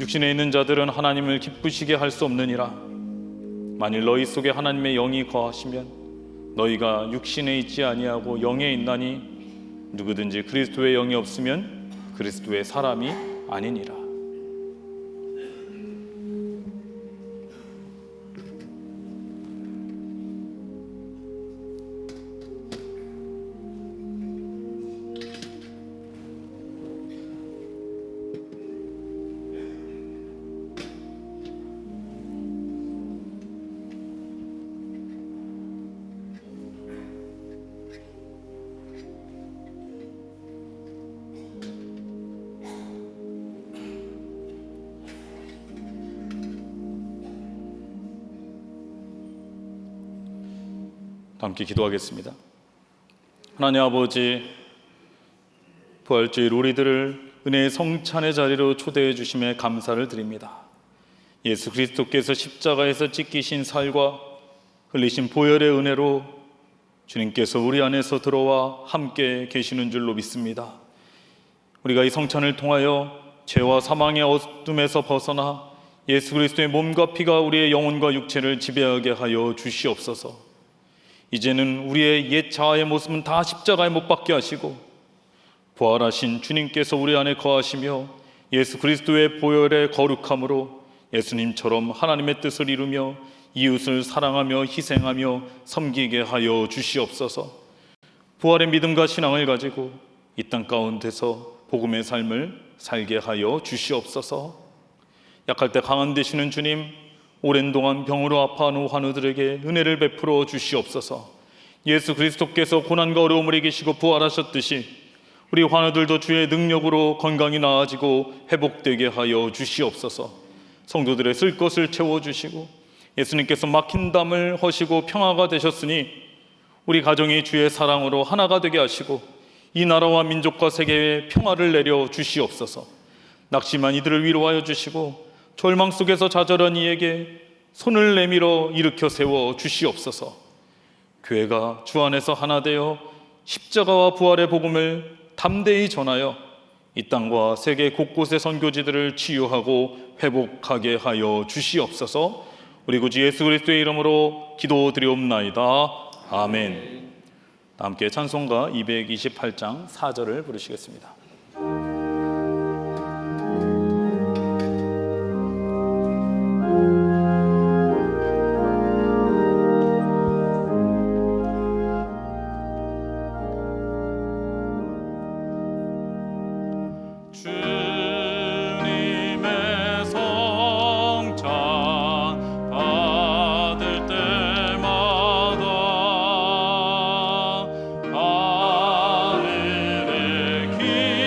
육신에 있는 자들은 하나님을 기쁘시게 할 수 없느니라. 만일 너희 속에 하나님의 영이 거하시면 너희가 육신에 있지 아니하고 영에 있나니 누구든지 그리스도의 영이 없으면 그리스도의 사람이 아니니라. 함께 기도하겠습니다. 하나님 아버지, 부활주일 우리들을 은혜의 성찬의 자리로 초대해 주심에 감사를 드립니다. 예수 그리스도께서 십자가에서 찢기신 살과 흘리신 보혈의 은혜로 주님께서 우리 안에서 들어와 함께 계시는 줄로 믿습니다. 우리가 이 성찬을 통하여 죄와 사망의 어둠에서 벗어나 예수 그리스도의 몸과 피가 우리의 영혼과 육체를 지배하게 하여 주시옵소서. 이제는 우리의 옛 자아의 모습은 다 십자가에 못 박게 하시고 부활하신 주님께서 우리 안에 거하시며 예수 그리스도의 보혈의 거룩함으로 예수님처럼 하나님의 뜻을 이루며 이웃을 사랑하며 희생하며 섬기게 하여 주시옵소서. 부활의 믿음과 신앙을 가지고 이 땅 가운데서 복음의 삶을 살게 하여 주시옵소서. 약할 때 강한 되시는 주님, 오랜 동안 병으로 아파하는 환우들에게 은혜를 베풀어 주시옵소서. 예수 그리스도께서 고난과 어려움을 이기시고 부활하셨듯이 우리 환우들도 주의 능력으로 건강이 나아지고 회복되게 하여 주시옵소서. 성도들의 쓸 것을 채워주시고 예수님께서 막힌 담을 허시고 평화가 되셨으니 우리 가정이 주의 사랑으로 하나가 되게 하시고 이 나라와 민족과 세계에 평화를 내려 주시옵소서. 낙심한 이들을 위로하여 주시고 절망 속에서 좌절한 이에게 손을 내밀어 일으켜 세워 주시옵소서. 교회가 주 안에서 하나 되어 십자가와 부활의 복음을 담대히 전하여 이 땅과 세계 곳곳의 선교지들을 치유하고 회복하게 하여 주시옵소서. 우리 구주 예수 그리스도의 이름으로 기도드리옵나이다. 아멘. 함께 찬송가 228장 4절을 부르시겠습니다. 하늘의 길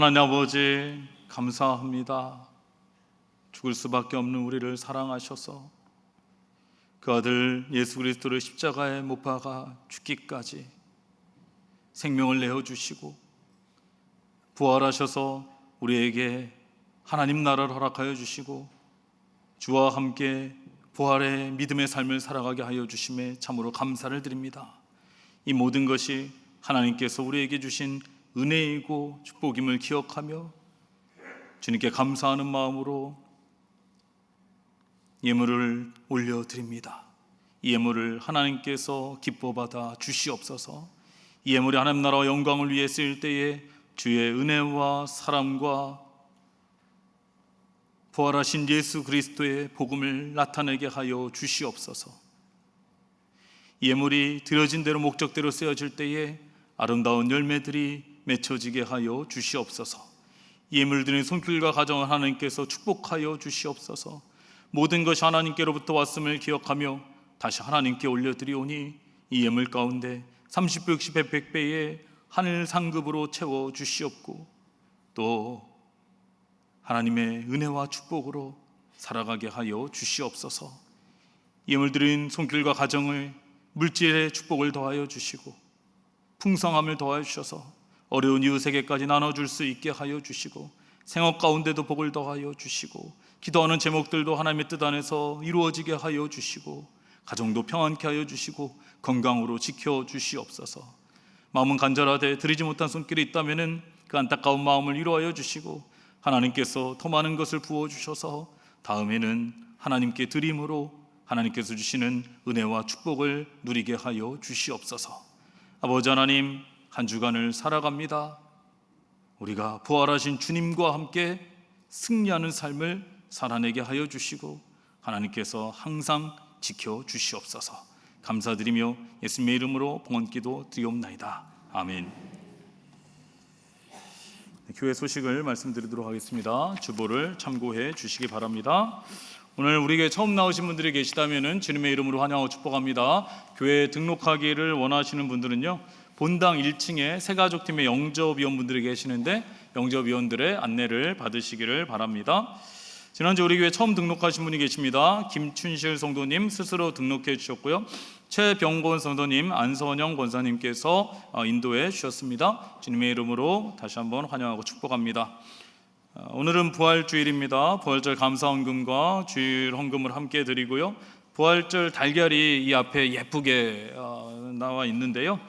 하나님 아버지 감사합니다. 죽을 수밖에 없는 우리를 사랑하셔서 그 아들 예수 그리스도를 십자가에 못 박아 죽기까지 생명을 내어주시고 부활하셔서 우리에게 하나님 나라를 허락하여 주시고 주와 함께 부활의 믿음의 삶을 살아가게 하여 주심에 참으로 감사를 드립니다. 이 모든 것이 하나님께서 우리에게 주신 은혜이고 축복임을 기억하며 주님께 감사하는 마음으로 예물을 올려드립니다. 이 예물을 하나님께서 기뻐받아 주시옵소서. 이 예물이 하나님 나라와 영광을 위해 쓰일 때에 주의 은혜와 사랑과 부활하신 예수 그리스도의 복음을 나타내게 하여 주시옵소서. 이 예물이 드려진 대로 목적대로 쓰여질 때에 아름다운 열매들이 맺혀지게 하여 주시옵소서. 이 예물 드린 손길과 가정을 하나님께서 축복하여 주시옵소서. 모든 것이 하나님께로부터 왔음을 기억하며 다시 하나님께 올려드리오니 이 예물 가운데 30배, 60배, 100배의 하늘 상급으로 채워 주시옵고 또 하나님의 은혜와 축복으로 살아가게 하여 주시옵소서. 예물 드린 손길과 가정을 물질의 축복을 더하여 주시고 풍성함을 더하여 주셔서 어려운 이웃에게까지 나눠줄 수 있게 하여 주시고 생업 가운데도 복을 더하여 주시고 기도하는 제목들도 하나님의 뜻 안에서 이루어지게 하여 주시고 가정도 평안케 하여 주시고 건강으로 지켜 주시옵소서. 마음은 간절하되 드리지 못한 손길이 있다면 그 안타까운 마음을 위로하여 주시고 하나님께서 더 많은 것을 부어주셔서 다음에는 하나님께 드림으로 하나님께서 주시는 은혜와 축복을 누리게 하여 주시옵소서. 아버지 하나님, 한 주간을 살아갑니다. 우리가 부활하신 주님과 함께 승리하는 삶을 살아내게 하여 주시고 하나님께서 항상 지켜 주시옵소서. 감사드리며 예수님의 이름으로 봉헌기도 드리옵나이다. 아멘. 교회 소식을 말씀드리도록 하겠습니다. 주보를 참고해 주시기 바랍니다. 오늘 우리 교회 처음 나오신 분들이 계시다면 주님의 이름으로 환영하고 축복합니다. 교회에 등록하기를 원하시는 분들은요, 본당 1층에 새가족팀의 영접위원분들이 계시는데 영접위원들의 안내를 받으시기를 바랍니다. 지난주 우리 교회 처음 등록하신 분이 계십니다. 김춘실 성도님 스스로 등록해 주셨고요. 최병곤 성도님, 안선영 권사님께서 인도해 주셨습니다. 주님의 이름으로 다시 한번 환영하고 축복합니다. 오늘은 부활주일입니다. 부활절 감사헌금과 주일 헌금을 함께 드리고요. 부활절 달걀이 이 앞에 예쁘게 나와 있는데요.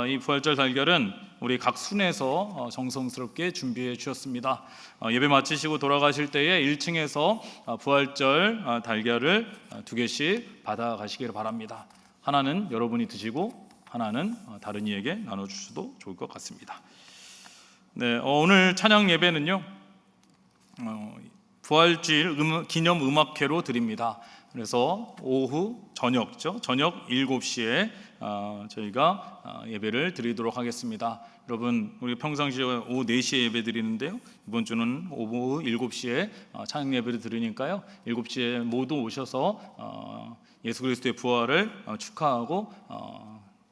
이 부활절 달걀은 우리 각 순에서 정성스럽게 준비해 주셨습니다. 예배 마치시고 돌아가실 때에 1층에서 부활절 달걀을 2개씩 받아 가시기를 바랍니다. 하나는 여러분이 드시고 하나는 다른 이에게 나눠주셔도 좋을 것 같습니다. 네, 오늘 찬양 예배는요, 부활주일 기념 음악회로 드립니다. 그래서 오후 저녁 7시에 저희가 예배를 드리도록 하겠습니다. 여러분, 우리 평상시에 오후 4시에 예배 드리는데요, 이번 주는 오후 7시에 찬양 예배를 드리니까요, 7시에 모두 오셔서 예수 그리스도의 부활을 축하하고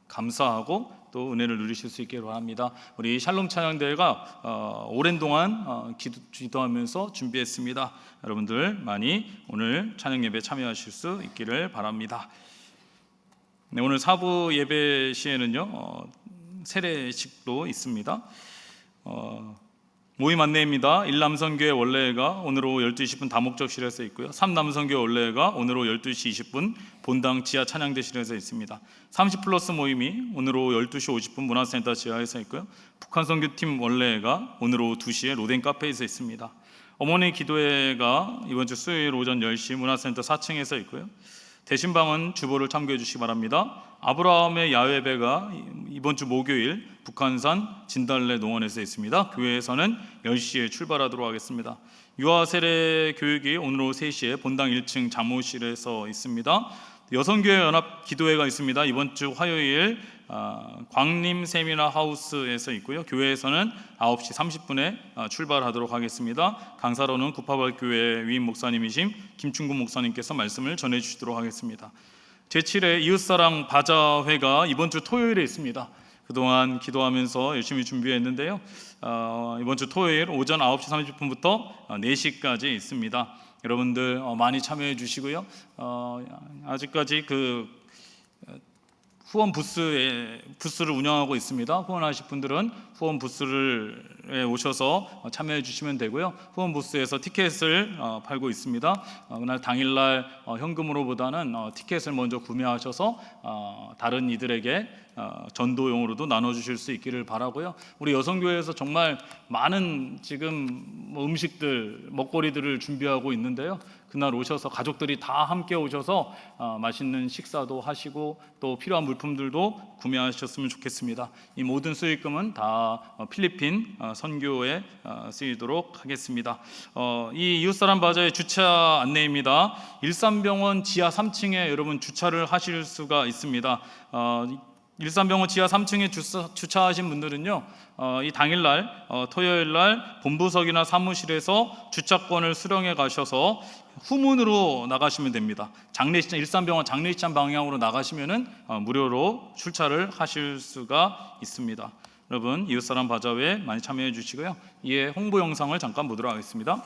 감사하고 또 은혜를 누리실 수 있기를 바랍니다. 우리 샬롬 찬양대회가 오랜 동안 기도하면서 준비했습니다. 여러분들 많이 오늘 찬양 예배 참여하실 수 있기를 바랍니다. 네, 오늘 사부 예배 시에는요, 세례식도 있습니다. 모임 안내입니다. 1남성교회 원래회가 오늘 오후 12시 10분 다목적실에서 있고요. 3남성교회 원래회가 오늘 오후 12시 20분 본당 지하 찬양대실에서 있습니다. 30플러스 모임이 오늘 오후 12시 50분 문화센터 지하에서 있고요. 북한선교팀 원래회가 오늘 오후 2시에 로덴 카페에서 있습니다. 어머니 기도회가 이번 주 수요일 오전 10시 문화센터 4층에서 있고요. 대신방은 주보를 참고해 주시기 바랍니다. 아브라함의 야외배가 이번 주 목요일 북한산 진달래 농원에서 있습니다. 교회에서는 10시에 출발하도록 하겠습니다. 유아 세례 교육이 오늘 오후 3시에 본당 1층 잠호실에서 있습니다. 여성교회 연합 기도회가 있습니다. 이번 주 화요일 광림 세미나 하우스에서 있고요. 교회에서는 9시 30분에 출발하도록 하겠습니다. 강사로는 구파발교회 위임 목사님이신 김충구 목사님께서 말씀을 전해주시도록 하겠습니다. 제7회 이웃사랑 바자회가 이번 주 토요일에 있습니다. 그동안 기도하면서 열심히 준비했는데요. 이번 주 토요일 오전 9시 30분부터 4시까지 있습니다. 여러분들 많이 참여해 주시고요. 아직까지 그 후원 부스를 운영하고 있습니다. 후원하실 분들은 후원 부스에 오셔서 참여해 주시면 되고요. 후원 부스에서 티켓을 팔고 있습니다. 그날 당일날 현금으로보다는 티켓을 먼저 구매하셔서 다른 이들에게 전도용으로도 나눠주실 수 있기를 바라고요. 우리 여성교회에서 정말 많은 지금 음식들, 먹거리들을 준비하고 있는데요. 그날 오셔서 가족들이 다 함께 오셔서 맛있는 식사도 하시고 또 필요한 물품들도 구매하셨으면 좋겠습니다. 이 모든 수익금은 다 필리핀 선교에 쓰이도록 하겠습니다. 이 이웃사람 바자의 주차 안내입니다. 일산병원 지하 3층에 여러분 주차를 하실 수가 있습니다. 일산병원 지하 3층에 주차하신 분들은요, 이 당일날 토요일날 본부석이나 사무실에서 주차권을 수령해 가셔서 후문으로 나가시면 됩니다. 장례식장, 일산병원 장례식장 방향으로 나가시면은 무료로 출차를 하실 수가 있습니다. 여러분 이웃사람 바자회 많이 참여해 주시고요. 이에 홍보 영상을 잠깐 보도록 하겠습니다.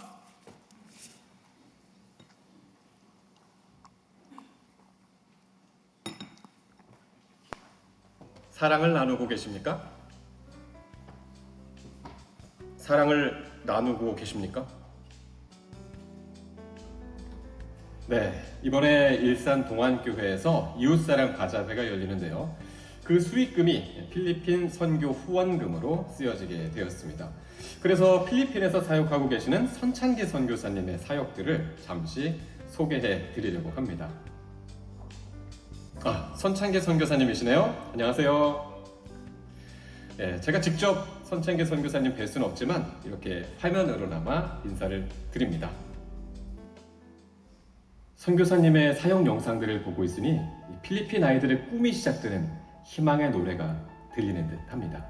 사랑을 나누고 계십니까? 사랑을 나누고 계십니까? 네, 이번에 일산 동안교회에서 이웃사랑 바자회가 열리는데요. 그 수익금이 필리핀 선교 후원금으로 쓰여지게 되었습니다. 그래서 필리핀에서 사역하고 계시는 선창계 선교사님의 사역들을 잠시 소개해 드리려고 합니다. 선창계 선교사님이시네요. 안녕하세요. 네, 제가 직접 선창계 선교사님 뵐 수는 없지만 이렇게 화면으로나마 인사를 드립니다. 선교사님의 사역 영상들을 보고 있으니 필리핀 아이들의 꿈이 시작되는 희망의 노래가 들리는 듯합니다.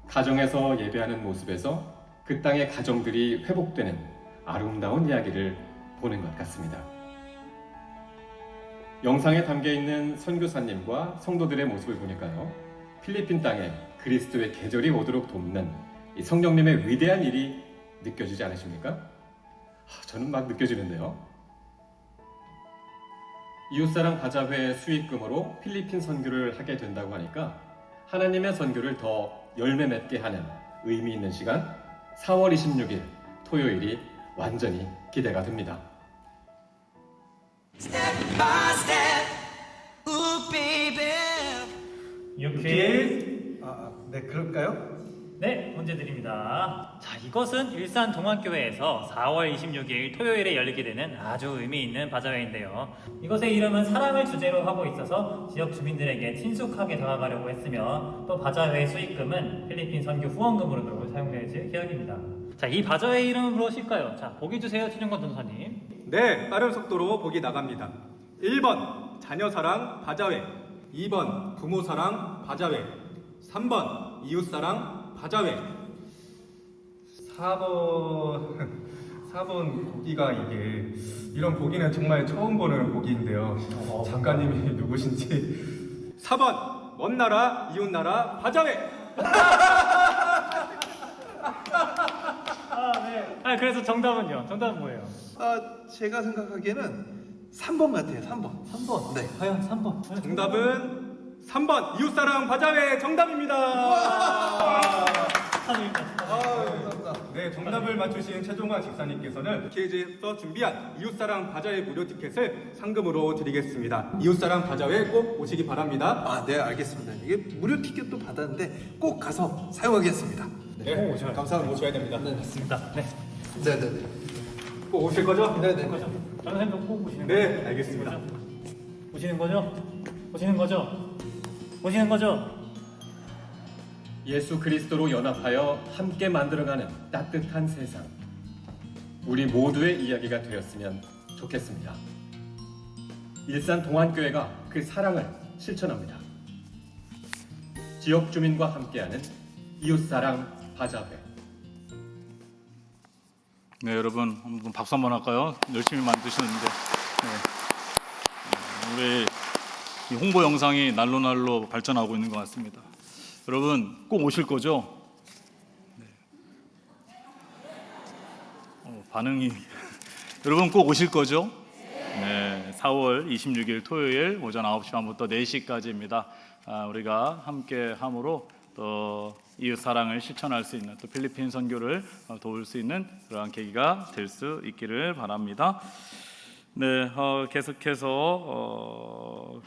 가정에서 예배하는 모습에서 그 땅의 가정들이 회복되는 아름다운 이야기를 보는 것 같습니다. 영상에 담겨있는 선교사님과 성도들의 모습을 보니까요, 필리핀 땅에 그리스도의 계절이 오도록 돕는 이 성령님의 위대한 일이 느껴지지 않으십니까? 저는 막 느껴지는데요. 이웃사랑 바자회 수익금으로 필리핀 선교를 하게 된다고 하니까 하나님의 선교를 더 열매 맺게 하는 의미 있는 시간, 4월 26일 토요일이 완전히 기대가 됩니다. 이렇게 네, 그럴까요? 네, 문제 드립니다. 자, 이것은 일산 동안교회에서 4월 26일 토요일에 열리게 되는 아주 의미 있는 바자회인데요. 이것의 이름은 사랑을 주제로 하고 있어서 지역 주민들에게 친숙하게 다가가려고 했으며 또 바자회의 수익금은 필리핀 선교 후원금으로 사용될지 계획입니다. 자, 이 바자회의 이름은 무엇일까요? 자, 보기 주세요, 최정권 전도사님. 네, 빠른 속도로 보기 나갑니다. 1번 자녀사랑 바자회, 2번 부모사랑 바자회, 3번 이웃사랑 바자회. 4번 보기가 이게 이런 보기는 정말 처음 보는 보기인데요. 작가님이 누구신지. 4번 먼 나라 이웃나라 바자회. 네. 그래서 정답은요? 정답은 뭐예요? 제가 생각하기에는 3번 같아요. 3번. 3번. 네. 과연 3번. 정답은 3번 이웃사랑 바자회 정답입니다. 축하드립니다. 감사합니다. 네, 정답을 맞추신 최종환 집사님께서는 KG에서 준비한 이웃사랑 바자회 무료 티켓을 상금으로 드리겠습니다. 이웃사랑 바자회 꼭 오시기 바랍니다. 네, 알겠습니다. 이게 무료 티켓도 받았는데 꼭 가서 사용하겠습니다. 네, 감사합니다. 오셔야 됩니다. 네, 맞습니다. 네. 네. 꼭 오실 거죠? 네. 전도사님도 꼭 오시는 거죠? 네, 알겠습니다. 오시는 거죠? 오시는 거죠? 오시는 거죠? 예수 그리스도로 연합하여 함께 만들어가는 따뜻한 세상, 우리 모두의 이야기가 되었으면 좋겠습니다. 일산 동안교회가 그 사랑을 실천합니다. 지역 주민과 함께하는 이웃사랑 바자회. 네, 여러분 한번 박수 한번 할까요? 열심히 만드셨는데 우리 이 홍보 영상이 날로 발전하고 있는 것 같습니다. 여러분 꼭 오실 거죠? 네. 반응이 여러분 꼭 오실 거죠? 네, 4월 26일 토요일 오전 9시 반부터 4시까지입니다. 우리가 함께 함으로 또 이웃 사랑을 실천할 수 있는 또 필리핀 선교를 도울 수 있는 그러한 계기가 될 수 있기를 바랍니다. 네, 계속해서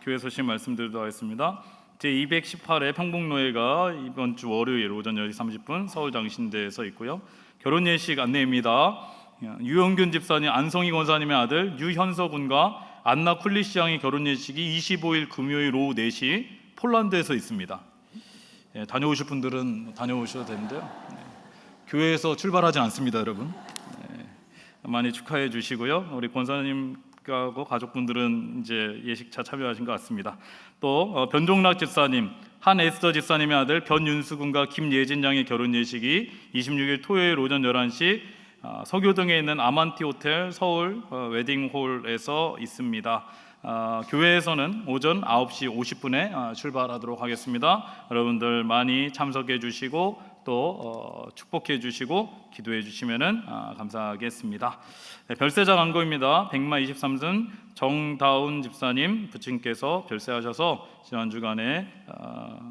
교회 소식 말씀드리도록 하겠습니다. 제218회 평복노예가 이번 주 월요일 오전 10시 30분 서울 장신대에서 있고요. 결혼 예식 안내입니다. 유영균 집사님, 안성희 권사님의 아들 유현서 군과 안나 쿨리시 양의 결혼 예식이 25일 금요일 오후 4시 폴란드에서 있습니다. 다녀오실 분들은 다녀오셔도 되는데요. 교회에서 출발하지 않습니다, 여러분. 많이 축하해 주시고요. 우리 권사님하고 가족분들은 이제 예식차 참여하신 것 같습니다. 또 변종락 집사님, 한에스더 집사님의 아들 변윤수 군과 김예진 양의 결혼 예식이 26일 토요일 오전 11시 서교동에 있는 아만티 호텔 서울 웨딩홀에서 있습니다. 교회에서는 오전 9시 50분에 출발하도록 하겠습니다. 여러분들 많이 참석해 주시고 또 축복해 주시고 기도해 주시면 감사하겠습니다. 네, 별세자 광고입니다. 백마 23선 정다운 집사님 부친께서 별세하셔서 지난 주간에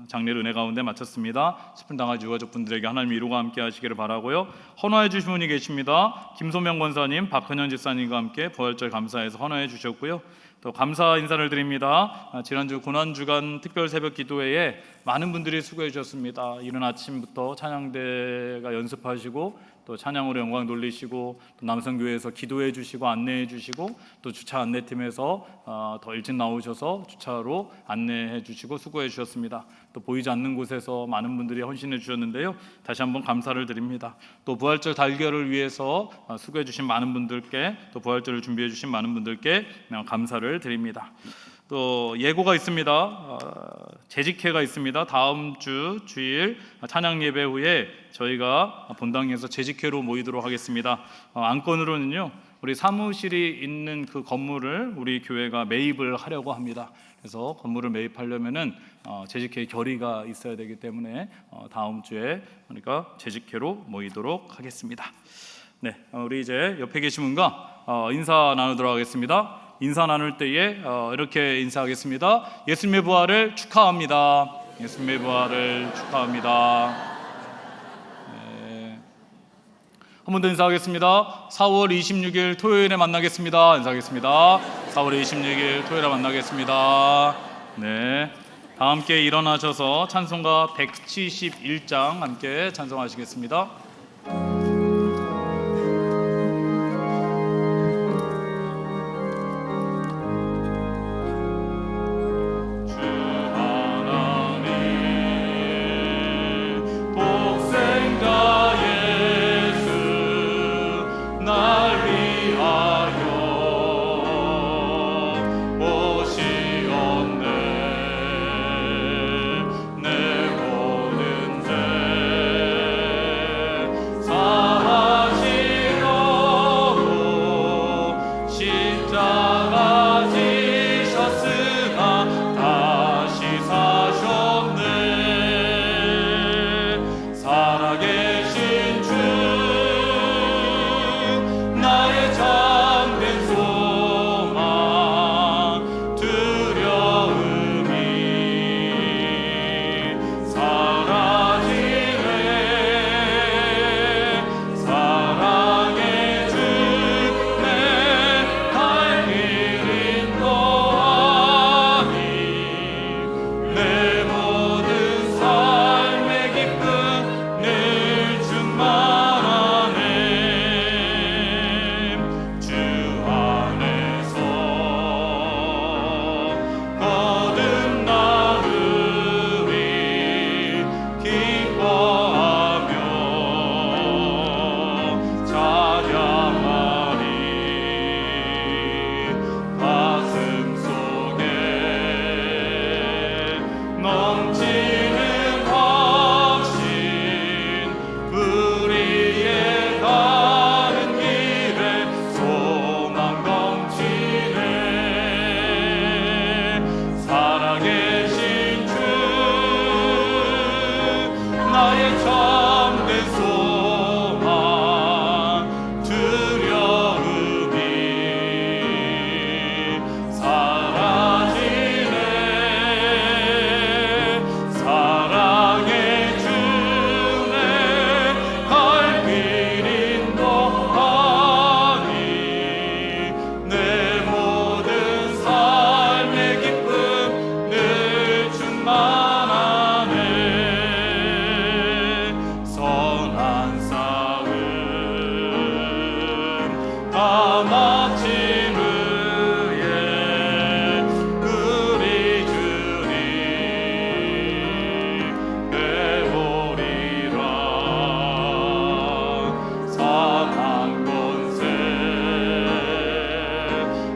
장례를 은혜 가운데 마쳤습니다. 슬픈 당하지 유가족분들에게 하나님 위로가 함께 하시기를 바라고요. 헌화해 주신 분이 계십니다. 김소명 권사님, 박헌현 집사님과 함께 부활절 감사해서 헌화해 주셨고요. 또 감사 인사를 드립니다. 지난주 고난주간 특별 새벽 기도회에 많은 분들이 수고해 주셨습니다. 이른 아침부터 찬양대가 연습하시고 또 찬양으로 영광 돌리시고 또 남성교회에서 기도해 주시고 안내해 주시고 또 주차 안내팀에서 더 일찍 나오셔서 주차로 안내해 주시고 수고해 주셨습니다. 또 보이지 않는 곳에서 많은 분들이 헌신해 주셨는데요. 다시 한번 감사를 드립니다. 또 부활절 달걀을 위해서 수고해 주신 많은 분들께 또 부활절을 준비해 주신 많은 분들께 감사를 드립니다. 또 예고가 있습니다. 재직회가 있습니다. 다음 주 주일 찬양 예배 후에 저희가 본당에서 재직회로 모이도록 하겠습니다. 안건으로는요, 우리 사무실이 있는 그 건물을 우리 교회가 매입을 하려고 합니다. 그래서 건물을 매입하려면은 재직회 결의가 있어야 되기 때문에 다음 주에 그러니까 재직회로 모이도록 하겠습니다. 네, 우리 이제 옆에 계신 분과 인사 나누도록 하겠습니다. 인사 나눌 때에 이렇게 인사하겠습니다. 예수님의 부활을 축하합니다. 예수님의 부활을 축하합니다. 네. 한 번 더 인사하겠습니다. 4월 26일 토요일에 만나겠습니다. 인사하겠습니다. 4월 26일 토요일에 만나겠습니다. 네, 다 함께 일어나셔서 찬송가 171장 함께 찬송하시겠습니다. 마침 의에 우리 주님 배우리라. 사망 권세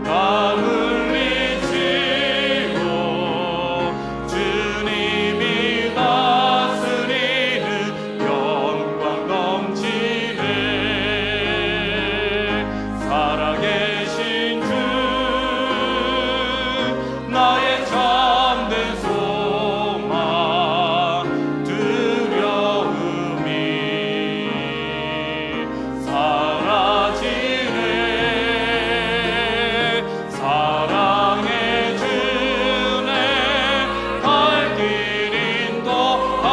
다 물리치고 주님이 다스리는 영광 넘치네. 살아계신 주 나의 참된 소망 두려움이 사라지네. 사랑의 주네 갈 길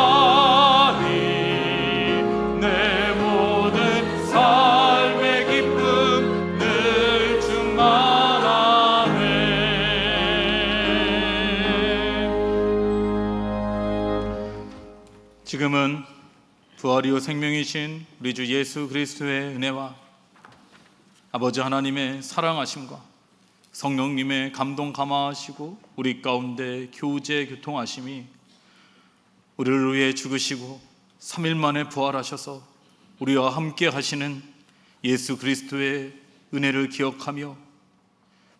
인도하니 내 모든 삶의 기쁨 늘 충만하네. 지금은 부활이요 생명이신 우리 주 예수 그리스도의 은혜와 아버지 하나님의 사랑하심과 성령님의 감동 감화하시고 우리 가운데 교제 교통하심이 우리를 위해 죽으시고 3일 만에 부활하셔서 우리와 함께 하시는 예수 그리스도의 은혜를 기억하며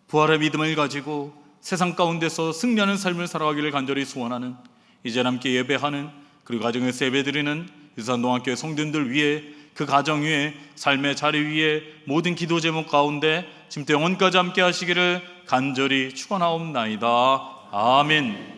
부활의 믿음을 가지고 세상 가운데서 승리하는 삶을 살아가기를 간절히 소원하는 이제 함께 예배하는 그리고 가정에서 예배드리는 일산동학교회 성도님들 위해 그 가정 위에 삶의 자리 위에 모든 기도 제목 가운데 지금부터 영원까지 함께 하시기를 간절히 축원하옵나이다. 아멘.